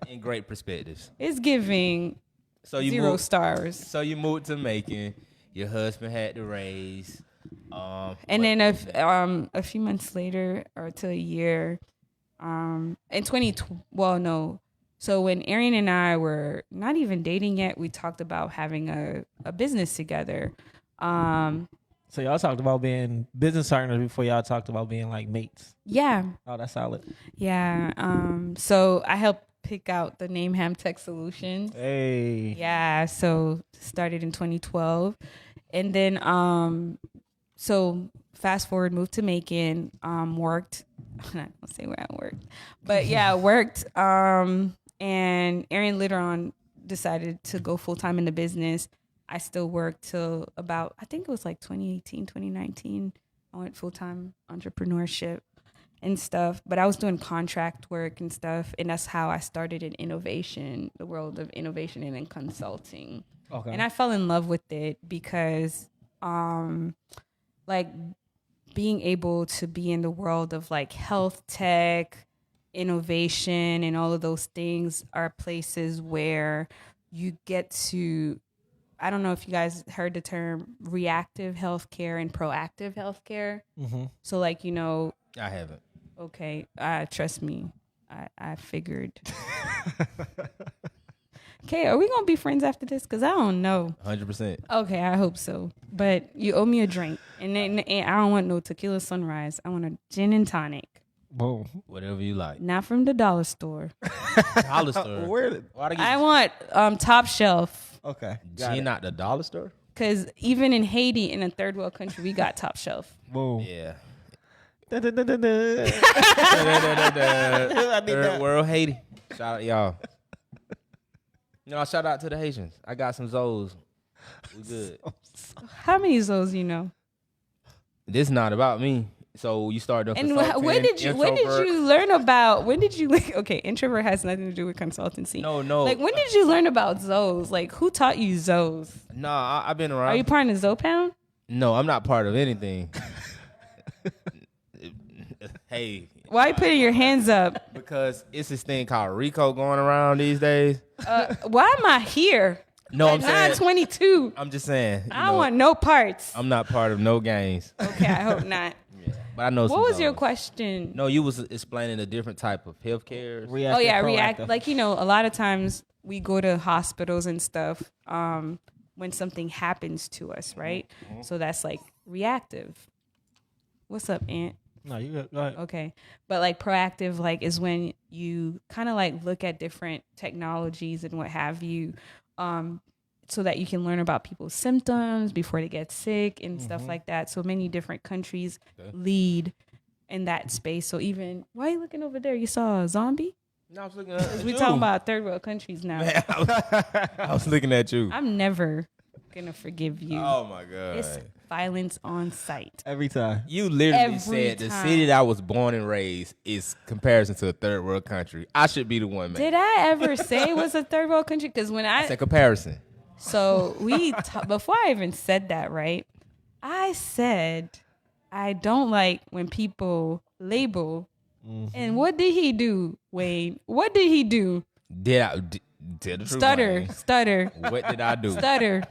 and great perspectives. It's giving So you 0 moved, stars. So you moved to Macon. Your husband had to raise. And then a few months later, or to a year, in 2020, well, no. So when Arian and I were not even dating yet, we talked about having a business together. So y'all talked about being business partners before y'all talked about being like mates. Yeah. Oh, that's solid. Yeah. So I helped pick out the name Hamtech Solutions. Hey. Yeah. So started in 2012. And then, so fast forward, moved to Macon, worked. I'm not gonna say where I worked, but yeah, I worked. And Arian later on decided to go full time in the business. I still worked till about, I think it was like 2018, 2019. I went full time entrepreneurship and stuff, but I was doing contract work and stuff. And that's how I started in innovation, the world of innovation and in consulting. Okay. And I fell in love with it because, like, being able to be in the world of like health tech, innovation, and all of those things are places where you get to, I don't know if you guys heard the term reactive healthcare and proactive healthcare. Mm-hmm. So like, I haven't. okay, trust me, I figured. Okay, are we gonna be friends after this? Cause I don't know. 100%. Okay, I hope so. But you owe me a drink, and I don't want no tequila sunrise. I want a gin and tonic, Boom. Whatever you like. not from the dollar store. Dollar store. Where? Why they I get want top shelf. Okay. Got gin it. not the dollar store? Cause even in Haiti, in a third world country, we got top shelf. Boom. Yeah. Da, da, da, da, da. I need Third that. world Haiti. Shout out y'all. Shout out to the Haitians. I got some Zoes. We good. How many of those you know? This not about me. So you started. And when did you learn about? When did you okay? Introvert has nothing to do with consultancy. No. Like, when did you learn about Zoes? Like, who taught you Zoes? No, I've been around. Are you part of Zoe Pound? No, I'm not part of anything. Hey, Why are you putting your hands up? because it's this thing called Rico going around these days. Why am I here? No, I'm At saying. 9:22. I'm just saying. I don't want no parts. I'm not part of no gangs. Okay, I hope not. But I know. What was your question? No, you was explaining a different type of healthcare. Oh yeah, react. Like a lot of times we go to hospitals and stuff when something happens to us, right? So that's like reactive. What's up, Aunt? No, you go ahead. Okay. But like proactive, like is when you kind of like look at different technologies and what have you, so that you can learn about people's symptoms before they get sick and stuff like that. So many different countries lead in that space. So even, why are you looking over there? You saw a zombie? No, I was looking at We're talking about third world countries now. Man, I was looking at you. I'm never going to forgive you. Oh my God. It's violence on sight. Every time. You literally Every said the time. city that I was born and raised is comparison to a third world country. I should be the one, man. Did I ever say it was a third world country? Because when It's a comparison. So before I even said that, right? I said I don't like when people label. And what did he do, Wayne? What did he do? Tell the truth, Stutter, Wayne. stutter, What did I do? stutter.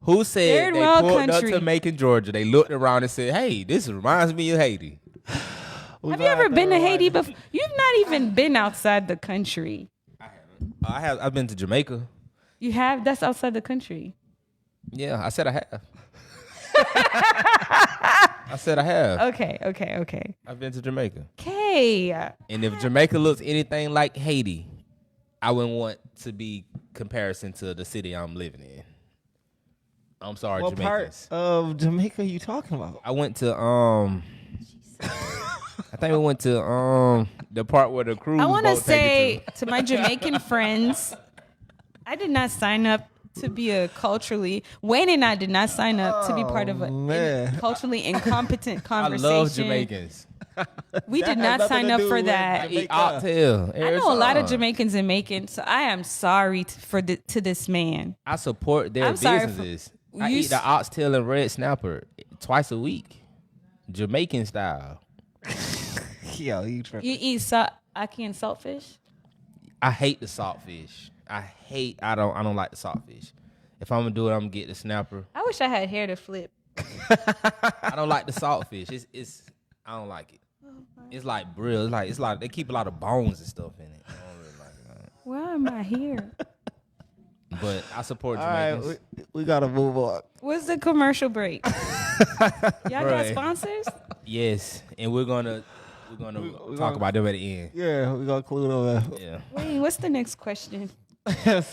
Who said Third they world pulled country. up to Macon, Georgia? They looked around and said, "Hey, this reminds me of Haiti." Have you ever been to Haiti before? You've not even been outside the country. I have. I've been to Jamaica. You have? That's outside the country. Yeah, I said I have. I said I have. Okay. I've been to Jamaica. Okay. And if Jamaica looks anything like Haiti, I wouldn't want to be comparison to the city I'm living in. I'm sorry, What Jamaicans. part of Jamaica are you talking about? I went to I think we went to the part where the cruise I want to boat take say you to my Jamaican friends, I did not sign up to be a culturally. Wayne and I did not sign up to be part of a culturally incompetent to. I conversation. love Jamaicans. We That did has not nothing sign to up do for with that. I eat Jamaica. oxtail. I know a lot of Jamaicans in Macon, so I am sorry to this man. I support their I'm sorry for- businesses. I you eat the s- oxtail and red snapper twice a week, Jamaican style. Yo, you tripping. You eat ackee and saltfish? I hate the saltfish. I don't like the saltfish. If I'm gonna do it, I'm gonna get the snapper. I wish I had hair to flip. I don't like the saltfish. It's I don't like it. It's like brill. It's like they keep a lot of bones and stuff in it. I don't really like it. Why am I here? But I support All Jamaicans. right, we gotta move on. What's the commercial break? Y'all got Right. sponsors? Yes, and we're gonna talk about them at the end. Yeah, we gonna include over. Yeah. Wait, what's the next question?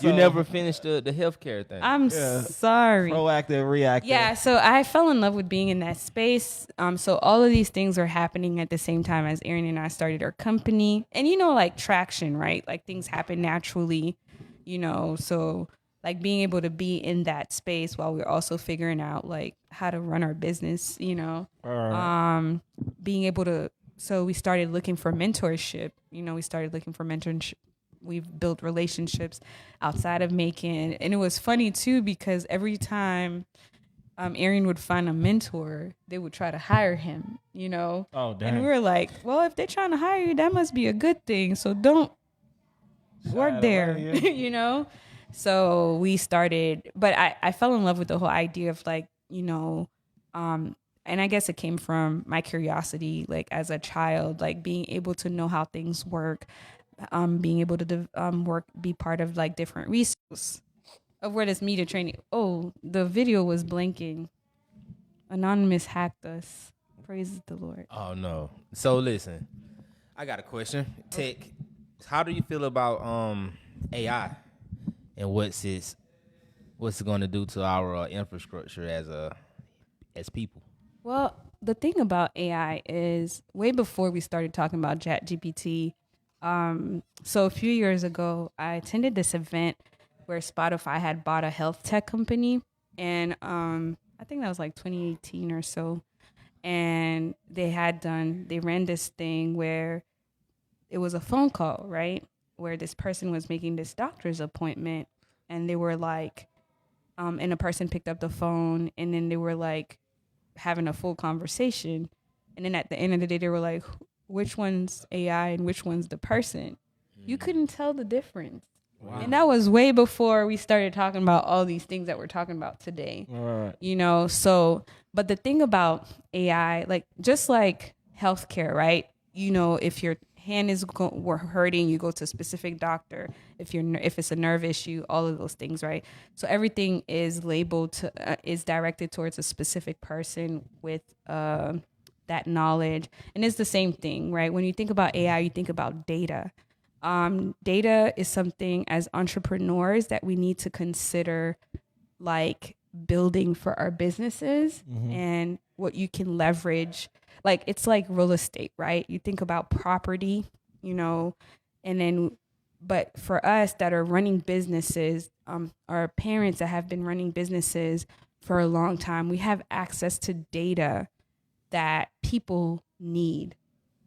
You never finished the healthcare thing. I'm sorry. Proactive, reactive. Yeah, so I fell in love with being in that space. So all of these things are happening at the same time as Aaron and I started our company. And like traction, right? Like things happen naturally, so like being able to be in that space while we're also figuring out like how to run our business, being able to, so we started looking for mentorship, We've built relationships outside of Macon. And it was funny too, because every time Aaron would find a mentor, they would try to hire him, Oh, damn. And we were like, well, if they're trying to hire you, that must be a good thing. So don't work there, away, So we started, but I fell in love with the whole idea of like, and I guess it came from my curiosity, like as a child, like being able to know how things work, being able to be part of like different resources of where this media training. Oh, the video was blinking. Anonymous hacked us. Praise the Lord. Oh no. So listen, I got a question. Tech, how do you feel about AI and what's it going to do to our infrastructure as people? Well, the thing about AI is way before we started talking about ChatGPT. So a few years ago, I attended this event where Spotify had bought a health tech company, and I think that was like 2018 or so. And they ran this thing where it was a phone call, right? Where this person was making this doctor's appointment, and they were like, and a person picked up the phone, and then they were like having a full conversation. And then at the end of the day, they were like, which one's AI and which one's the person? You couldn't tell the difference. Wow. And that was way before we started talking about all these things that we're talking about today. Right. You know, so, but the thing about AI, like just like healthcare, right? You know, if your hand is hurting, you go to a specific doctor. If it's a nerve issue, all of those things, right? So everything is labeled to is directed towards a specific person with that knowledge, and it's the same thing, right? When you think about AI, you think about data. Data is something as entrepreneurs that we need to consider, like building for our businesses and what you can leverage. Like it's like real estate, right? You think about property, you know, and then, but for us that are running businesses, our parents that have been running businesses for a long time, we have access to data that people need.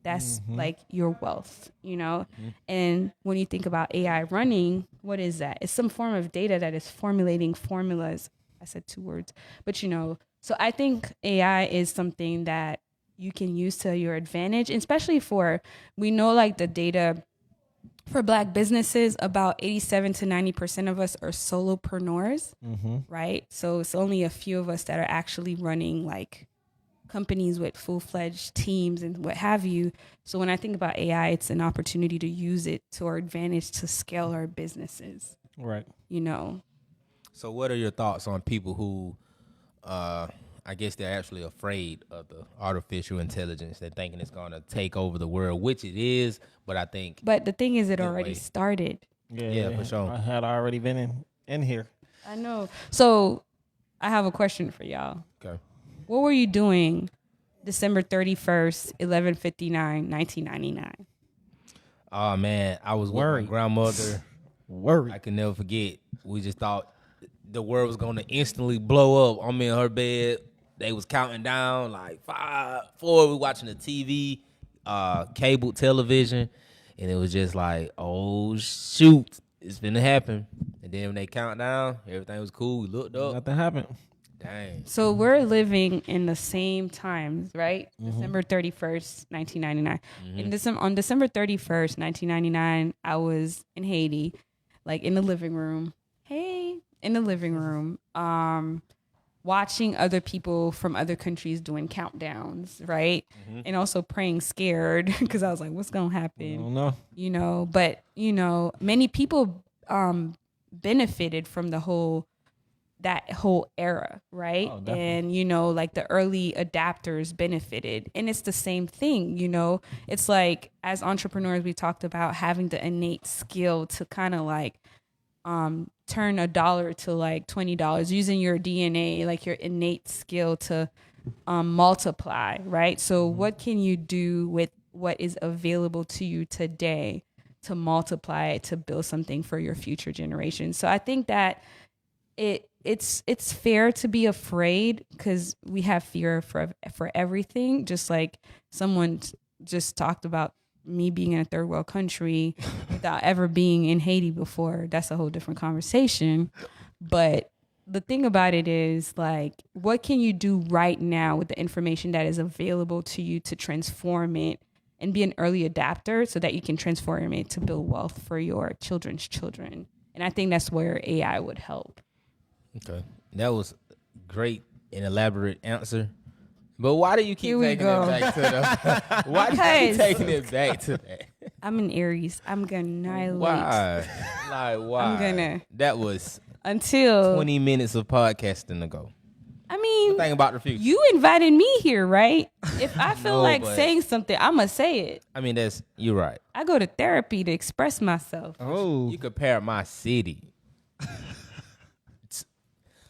That's like your wealth, you know? And when you think about AI running, what is that? It's some form of data that is formulating formulas. I said 2 words, but you know, so I think AI is something that you can use to your advantage, especially we know like the data for Black businesses, about 87 to 90% of us are solopreneurs, right? So it's only a few of us that are actually running like companies with full-fledged teams and what have you. So when I think about AI, it's an opportunity to use it to our advantage to scale our businesses. Right. You know. So what are your thoughts on people who, I guess they're actually afraid of the artificial intelligence? They're thinking it's going to take over the world, which it is, but I think. But the thing is, it Anyway. already started. Yeah, for sure. I had already been in here. I know. So I have a question for y'all. Okay. What were you doing December 31st, 11/59, 1999? Oh, man, I was with my Worried. grandmother. Worried. I can never forget. We just thought the world was going to instantly blow up. I'm in her bed. They was counting down like 5, 4. We watching the TV, cable television. And it was just like, oh, shoot, it's finna happen. And then when they count down, everything was cool. We looked up. Nothing happened. Dang. So we're living in the same times, right? December 31st, 1999. On December 31st, 1999, I was in Haiti, like in the living room. In the living room, watching other people from other countries doing countdowns, right? And also praying scared because I was like, what's going to happen? Oh, no. You know, but, you know, many people benefited from that whole era, right? Oh, definitely. And, you know, like the early adapters benefited. And it's the same thing, you know? It's like, as entrepreneurs, we talked about having the innate skill to kind of like turn $1 to like $20, using your DNA, like your innate skill to multiply, right? So what can you do with what is available to you today to multiply it, to build something for your future generations? So I think that it's fair to be afraid because we have fear for everything. Just like someone just talked about me being in a third world country without ever being in Haiti before. That's a whole different conversation. But the thing about it is, like, what can you do right now with the information that is available to you to transform it and be an early adapter so that you can transform it to build wealth for your children's children? And I think that's where AI would help. Okay. That was great and elaborate answer. But why do you keep Here we taking go. it back to the why do you keep Because- taking it back to that? I'm an Aries. I'm gonna annihilate Why? Like why? I'm gonna- That was until 20 minutes of podcasting ago. I mean, Think about the future. you invited me here, right? If I feel No, like but- saying something, I'ma say it. I mean, you're right. I go to therapy to express myself. Oh. You compare my city.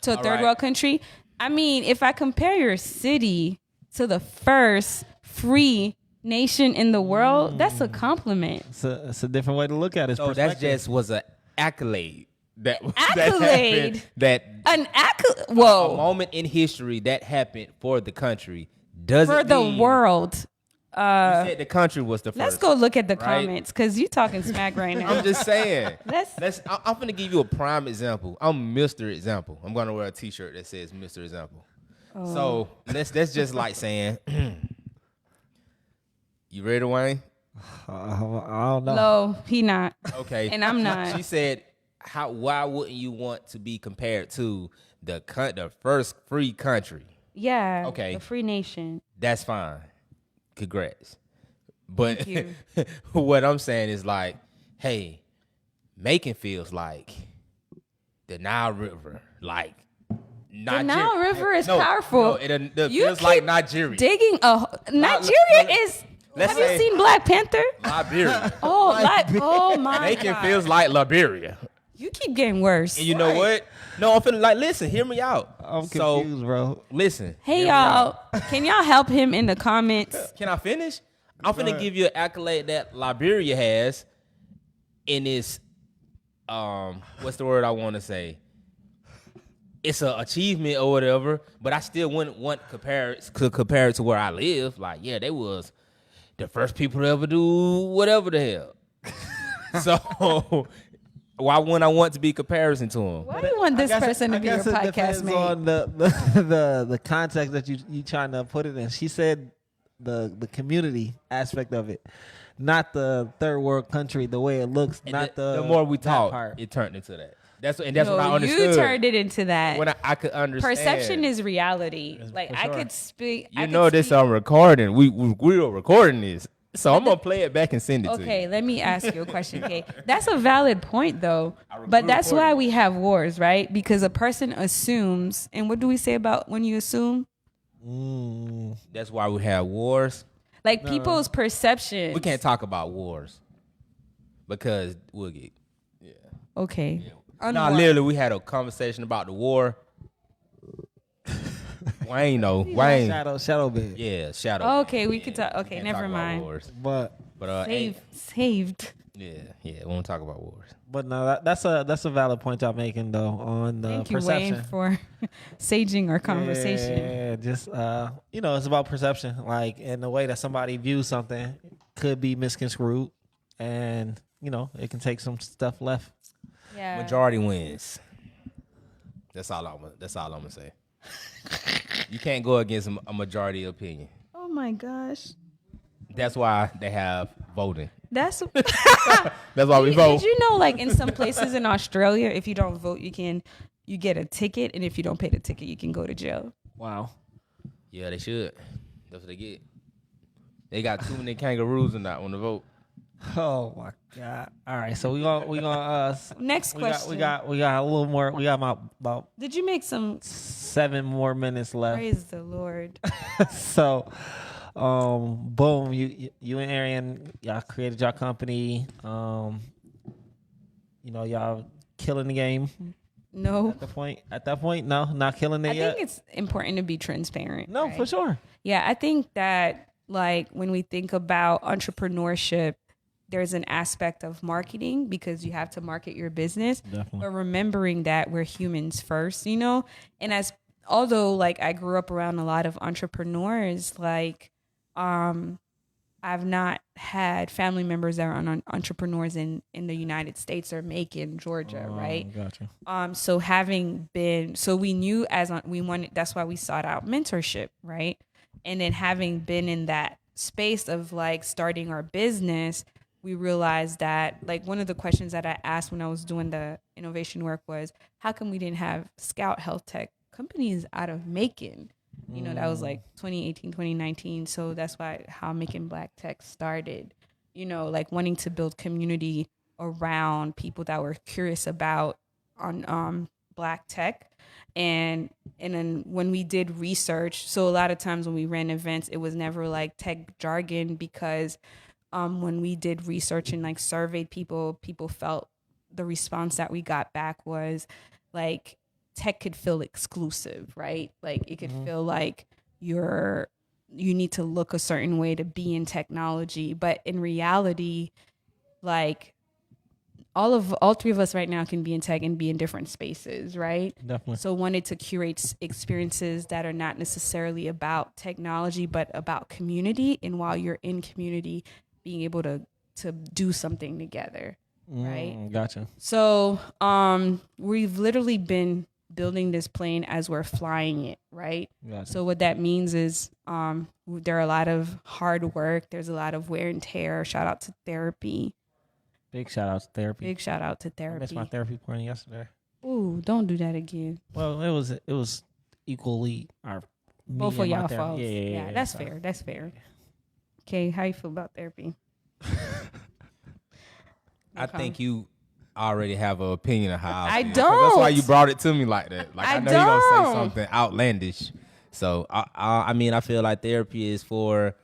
To a All third right. world country. I mean, if I compare your city to the first free nation in the world, that's a compliment. It's a different way to look at it. So that just was an accolade. Accolade? That An accolade. a Whoa. moment in history that happened for the country doesn't For the mean world. You said the country was the first. Let's go look at the right? comments because you talking smack right now. I'm just saying. Let's- I'm going to give you a prime example. I'm Mr. Example. I'm going to wear a T-shirt that says Mr. Example. Oh. So that's just like saying, you ready, Wayne? I don't know. No, he not. Okay. And I'm not. She said, why wouldn't you want to be compared to the first free country? Yeah. Okay. The free nation. That's fine. Congrats. But Thank what I'm saying is like, hey, Macon feels like the Nile River, like The Nile River is powerful. No, it You feels like keep Nigeria. Digging Nigeria is. Let's Have you say- seen Black Panther? Liberia. Oh my Macon God. feels like Liberia. You keep getting worse. And you know what? No, I'm finna like listen, hear me out. I'm confused, bro. Listen. Hey hear me out. y'all, can y'all help him in the comments? Can I finish? I'm finna give you an accolade that Liberia has in its what's the word I want to say? It's an achievement or whatever, but I still wouldn't want to compare it to where I live. Like, yeah, they was the first people to ever do whatever the hell. So why wouldn't I want to be comparison to them? Why do you want this person to be your it podcast depends mate? on the context that you trying to put it in. She said the community aspect of it, not the third world country, the way it looks, And not the more we that talk, part. it turned into that. That's what I understood. You turned it into that. When I could understand. Perception is reality. Like for I sure. could speak. You know this on recording. We are recording this. So I'm gonna play it back and send it to you. Okay, let me ask you a question, Kay. That's a valid point, though. But we're that's why recording. we have wars, right? Because a person assumes, and what do we say about when you assume? That's why we have wars. Like people's perception. We can't talk about wars because we'll get. Okay. Nah, literally, we had a conversation about the war. Wayne, though. Wayne. Shadow bed. Yeah, shadow. Okay, we Yeah, could talk. Okay, can't never talk about mind. wars. But Saved. Yeah, we won't talk about wars. no, that's a valid point y'all making though on the Thank you, perception. Wayne, for saging our conversation. Yeah, just it's about perception. Like, in the way that somebody views something could be misconstrued, and it can take some stuff left. Yeah. Majority wins. That's all I'm gonna say. You can't go against a majority opinion. Oh my gosh. That's why they have voting. That's That's why we vote. Did you know, like in some places in Australia, if you don't vote, you get a ticket, and if you don't pay the ticket, you can go to jail. Wow. Yeah, they should. That's what they get. They got too many kangaroos in that one to vote. Oh my God! All right, so we gonna Next question. we got a little more. We got about Did you make some? 7 more minutes left. Praise the Lord. So, boom, you and Arian, y'all created your company. Y'all killing the game No. at that point. No, not killing it I yet. think it's important to be transparent. No, right? for sure. Yeah, I think that like when we think about entrepreneurship, there's an aspect of marketing because you have to market your business. Definitely. But remembering that we're humans first, and although like I grew up around a lot of entrepreneurs, like I've not had family members that are entrepreneurs in the United States or Macon, Georgia, right? Gotcha. So we knew we wanted, that's why we sought out mentorship, right? And then having been in that space of like starting our business, we realized that like one of the questions that I asked when I was doing the innovation work was, how come we didn't have Scout Health Tech companies out of Macon? That was like 2018, 2019. So that's how Macon Black Tech started, like wanting to build community around people that were curious about on Black tech. And then when we did research, so a lot of times when we ran events, it was never like tech jargon because when we did research and like surveyed people felt the response that we got back was like tech could feel exclusive, right? Like it could feel like you need to look a certain way to be in technology. But in reality, like all three of us right now can be in tech and be in different spaces, right? Definitely. So wanted to curate experiences that are not necessarily about technology, but about community. And while you're in community, being able to do something together, right? Gotcha. So we've literally been building this plane as we're flying it, right? Gotcha. So what that means is there are a lot of hard work. There's a lot of wear and tear. Shout out to therapy. Big shout out to therapy. Big shout out to I missed my therapy. therapy appointment yesterday. Ooh, don't do that again. Well, it was equally our Both me of and my y'all therapist. faults. Yeah, that's so- fair. That's fair. Okay, how you feel about therapy? I think you already have an opinion of how I feel, 'cause That's why don't. you brought it to me like that. Like I I know you're gonna say don't. something outlandish. So I mean, I feel like therapy is for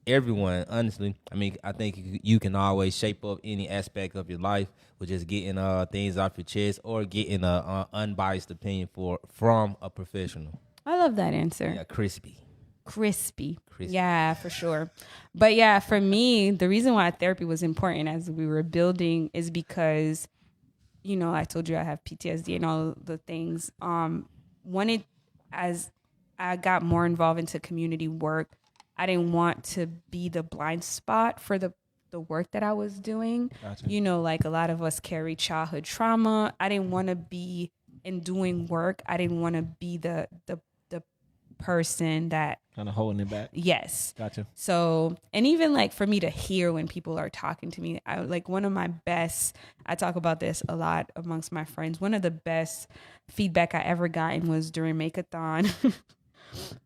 everyone. Honestly, I mean, I think you can always shape up any aspect of your life with just getting things off your chest or getting a unbiased opinion from a professional. I love that answer. Yeah, crispy. Crispy. Yeah, for sure. But yeah, for me, the reason why therapy was important as we were building is because, you know, I told you I have PTSD and all the things. As I got more involved into community work, I didn't want to be the blind spot for the work that I was doing. Gotcha. You know, like a lot of us carry childhood trauma. I didn't want to be in doing work. I didn't want to be the person that Kind of holding it back. yes. Gotcha. So, and even like for me to hear when people are talking to me, I like one of my best, I talk about this a lot amongst my friends. One of the best feedback I ever gotten was during Makeathon.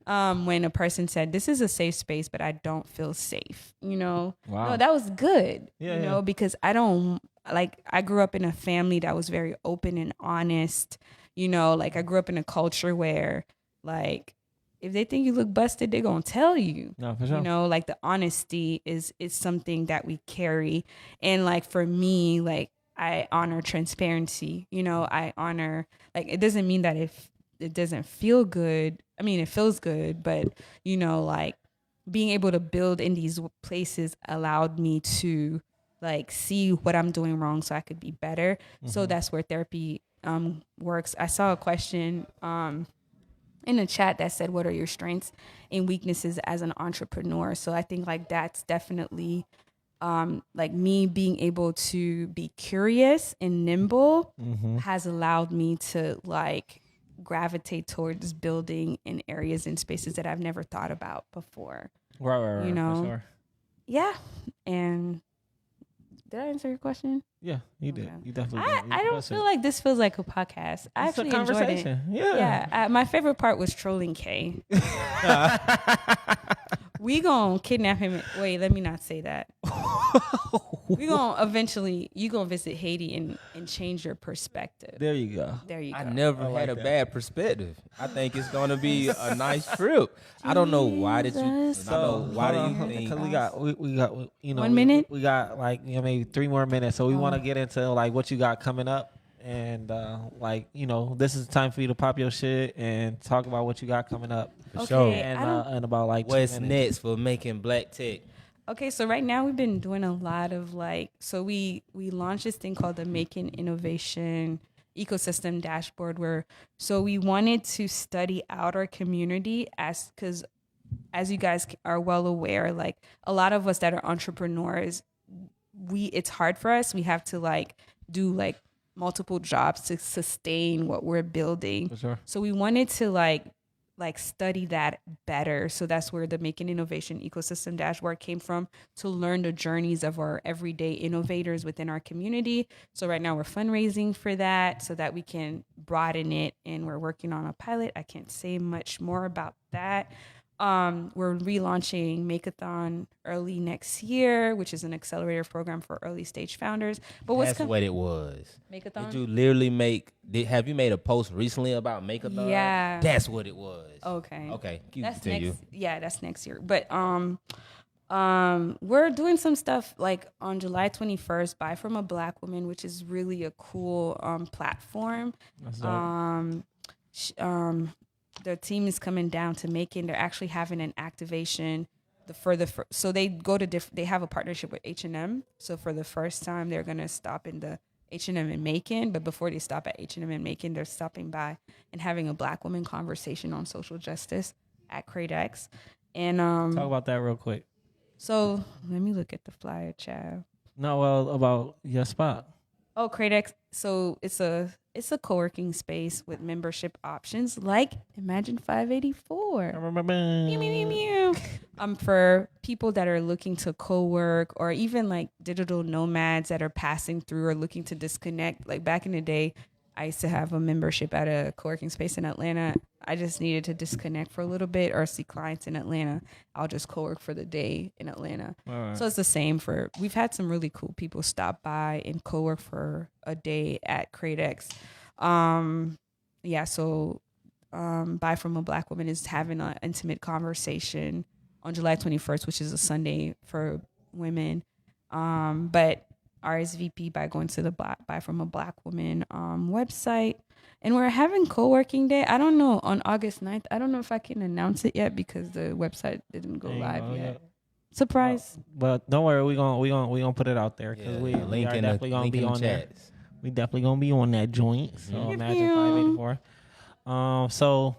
When a person said, "This is a safe space, but I don't feel safe." You know, Wow. no, that was good. Yeah, you yeah. know, because I grew up in a family that was very open and honest. You know, like I grew up in a culture where, like, if they think you look busted, they're gonna tell you. No, for sure. You know, like the honesty is something that we carry, and like for me, like I honor transparency. You know, I honor, like, it doesn't mean that if it doesn't feel good. I mean, it feels good, but you know, like being able to build in these places allowed me to like see what I'm doing wrong so I could be better. So that's where therapy works. I saw a question in the chat that said, what are your strengths and weaknesses as an entrepreneur? So I think like that's definitely like me being able to be curious and nimble has allowed me to like gravitate towards building in areas and spaces that I've never thought about before. Right, You know. for sure. Yeah. And did I answer your question? Yeah, you did. Okay. You definitely did. I don't feel like this feels like a podcast. I It's a actually enjoyed it. conversation. Yeah. Yeah, my favorite part was trolling Kay. We gonna kidnap him. Wait, let me not say that. We gonna eventually, you gonna visit Haiti and change your perspective. There you go. There you go. I never I like had a that. bad perspective. I think it's gonna be a nice trip. I don't know why did you. Jesus. I don't know why do you Because think? we got you know 1 minute? we got like maybe 3 more minutes, so we want to get into like what you got coming up, and like this is the time for you to pop your shit and talk about what you got coming up, For Okay, sure. and about like 2 What's minutes. next for making black tech? Okay, so right now we've been doing a lot of like, so we launched this thing called the Macon Innovation Ecosystem Dashboard, where so we wanted to study out our community because as you guys are well aware, like a lot of us that are entrepreneurs, it's hard for us. We have to like do like multiple jobs to sustain what we're building. For sure. So we wanted to like study that better. So that's where the Macon Innovation Ecosystem Dashboard came from, to learn the journeys of our everyday innovators within our community. So right now we're fundraising for that so that we can broaden it, and we're working on a pilot. I can't say much more about that. We're relaunching Makeathon early next year, which is an accelerator program for early stage founders. But That's what it was. Makeathon? Did you literally have you made a post recently about Makeathon? Yeah. That's what it was. Okay. Okay. You That's continue. next. Yeah, that's next year. But we're doing some stuff like on July 21st, Buy From a Black Woman, which is really a cool platform. That's dope. The team is coming down to Macon. They're actually having an activation. So they go to they have a partnership with H&M. So for the first time, they're gonna stop in the H&M in Macon. But before they stop at H&M in Macon, they're stopping by and having a Black woman conversation on social justice at Cradex. And Talk about that real quick. so let me look at the flyer, child. No, well, about your spot. Oh, Kradex. So it's a co-working space with membership options like Imagine 584. Meow, meow, meow, meow. For people that are looking to co-work or even like digital nomads that are passing through or looking to disconnect. Like back in the day, I used to have a membership at a co-working space in Atlanta. I just needed to disconnect for a little bit or see clients in Atlanta. I'll just co-work for the day in Atlanta. Right. So it's the same we've had some really cool people stop by and co-work for a day at Kradex. Buy From a Black Woman is having an intimate conversation on July 21st, which is a Sunday for women. But RSVP by going to the Buy From a Black Woman website. And we're having co-working day. I don't know, on August 9th. I don't know if I can announce it yet because the website didn't go live yet. Surprise. But don't worry, we gonna put it out there because we are definitely gonna be on there. We definitely gonna be on that joint. So Imagine 584. So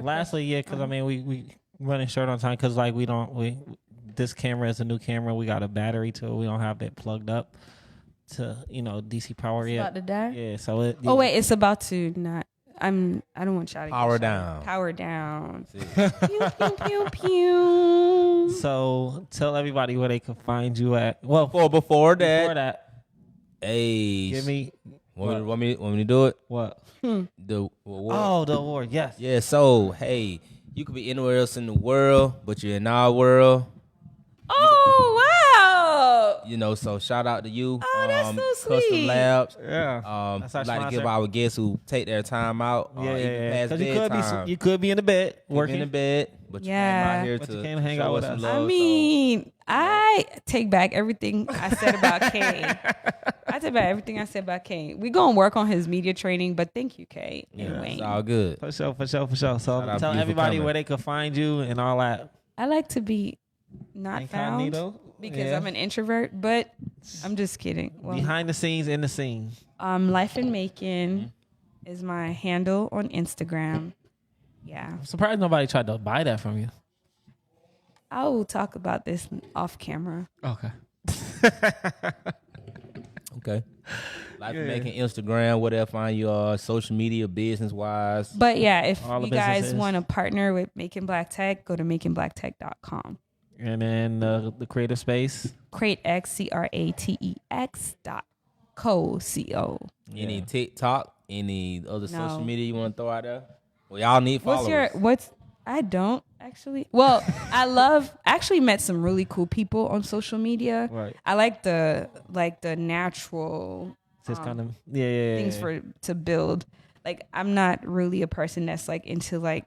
lastly, because I mean we running short on time because like this camera is a new camera. We got a battery to it. We don't have it plugged up to DC power yet. About to die? Yeah. So it. Oh wait, it's about to not. I don't want y'all to Power get down. Power down. Pew, pew, pew, pew. So tell everybody where they can find you at. Well, Before that, hey, give me. Want me to do it? What? The award. Oh, the award. Yes. Yeah. So hey, you could be anywhere else in the world, but you're in our world. Oh wow. So shout out to you. Oh, that's so Custom sweet. Labs. Yeah. I'd like to give our guests who take their time out. Even past bedtime. You could be in the bed working. In the bed, but you came out here to came hang out show with us us. some love. I mean, I take back everything I said about Kane. I take back everything I said about Kane. We're going to work on his media training, but thank you, Kate and Wayne. It's all good. For sure. So tell you for everybody coming. where they could find you and all that. I like to be not Incognito? found because Yeah. I'm an introvert, but I'm just kidding. Well, Behind the scenes, in the scene. Life in Macon is my handle on Instagram. Yeah. I'm surprised nobody tried to buy that from you. I will talk about this off camera. Okay. Okay. Life making Instagram, where they'll find you social media, business wise. But yeah, if All the you guys businesses. want to partner with Making Black Tech, go to makingblacktech.com. And then the creative space. Kratex, CRATEX.co. Any TikTok, any other No. social media you want to throw out there? Well, y'all need followers. I don't actually. Well, actually met some really cool people on social media. Right. I like the natural Just kind of things to build. Like I'm not really a person that's like into like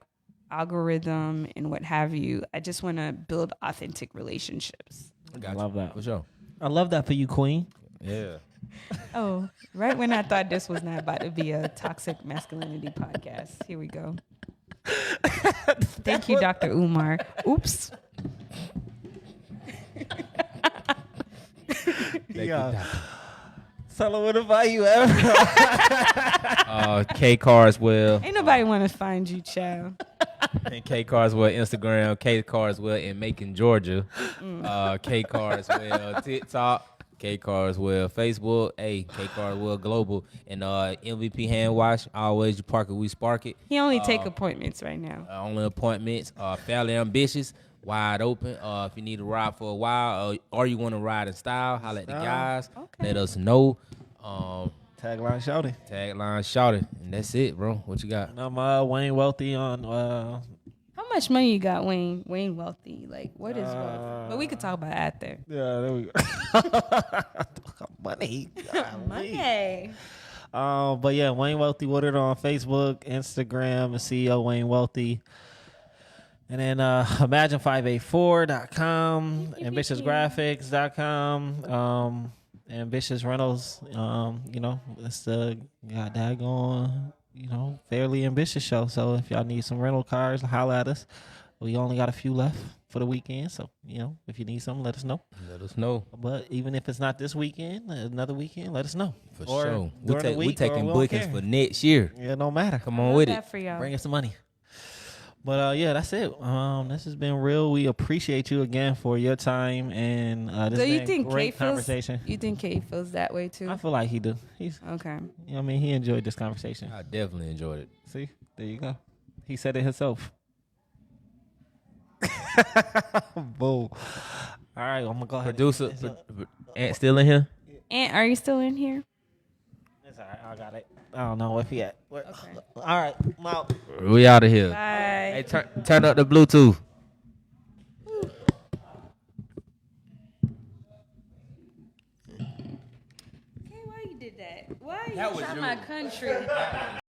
algorithm and what have you. I just want to build authentic relationships. I love that. For sure. I love that for you, Queen. Yeah. Oh, right when I thought this was not about to be a toxic masculinity podcast. Here we go. Thank you, Dr. Umar. Oops. Yeah. Tell them where to buy you ever. K Carswell. Ain't nobody want to find you, child. And K Carswell Instagram, K Carswell in Macon, Georgia. K Carswell TikTok, K Carswell Facebook, K Carswell Global, and MVP Hand Wash. Always you park it, we spark it. He only take appointments right now. Only appointments. Fairly ambitious, wide open. If you need to ride for a while, or you want to ride in style, holla at the guys. Okay. Let us know. Tagline shouting. Tagline shouted, and that's it, bro. What you got? And I'm Wayne Wealthy on How much money you got, Wayne? Wayne Wealthy. Like, what is wealth? But we could talk about it after. yeah, there we go. Money. Money. But yeah, Wayne Wealthy Woodard on Facebook, Instagram, and CEO Wayne Wealthy. And then imagine584.com, ambitiousgraphics.com, Ambitious Rentals. It's the daggone, fairly ambitious show. So if y'all need some rental cars, holla at us. We only got a few left for the weekend. So, if you need something, let us know. Let us know. But even if it's not this weekend, another weekend, let us know. For Or sure. during the We week, taking or we don't bookings care. for next year. Yeah, no matter. Come on with it. That for y'all. Bring us some money. But yeah, that's it. This has been real. We appreciate you again for your time and this So has you been think great Kay feels? conversation. You think Kay feels that way too? I feel like he do. He's, Okay. you know what I mean, he enjoyed this conversation. I definitely enjoyed it. See, there you go. He said it himself. Boom. All right, I'm gonna go ahead. Producer, Ant still in here? And are you still in here? It's all right. I got it. I don't know if he at. Okay. All right, I'm out. We out of here. Bye. Hey, turn up the Bluetooth. Hey, why you did that? Why you That was trying you. my country?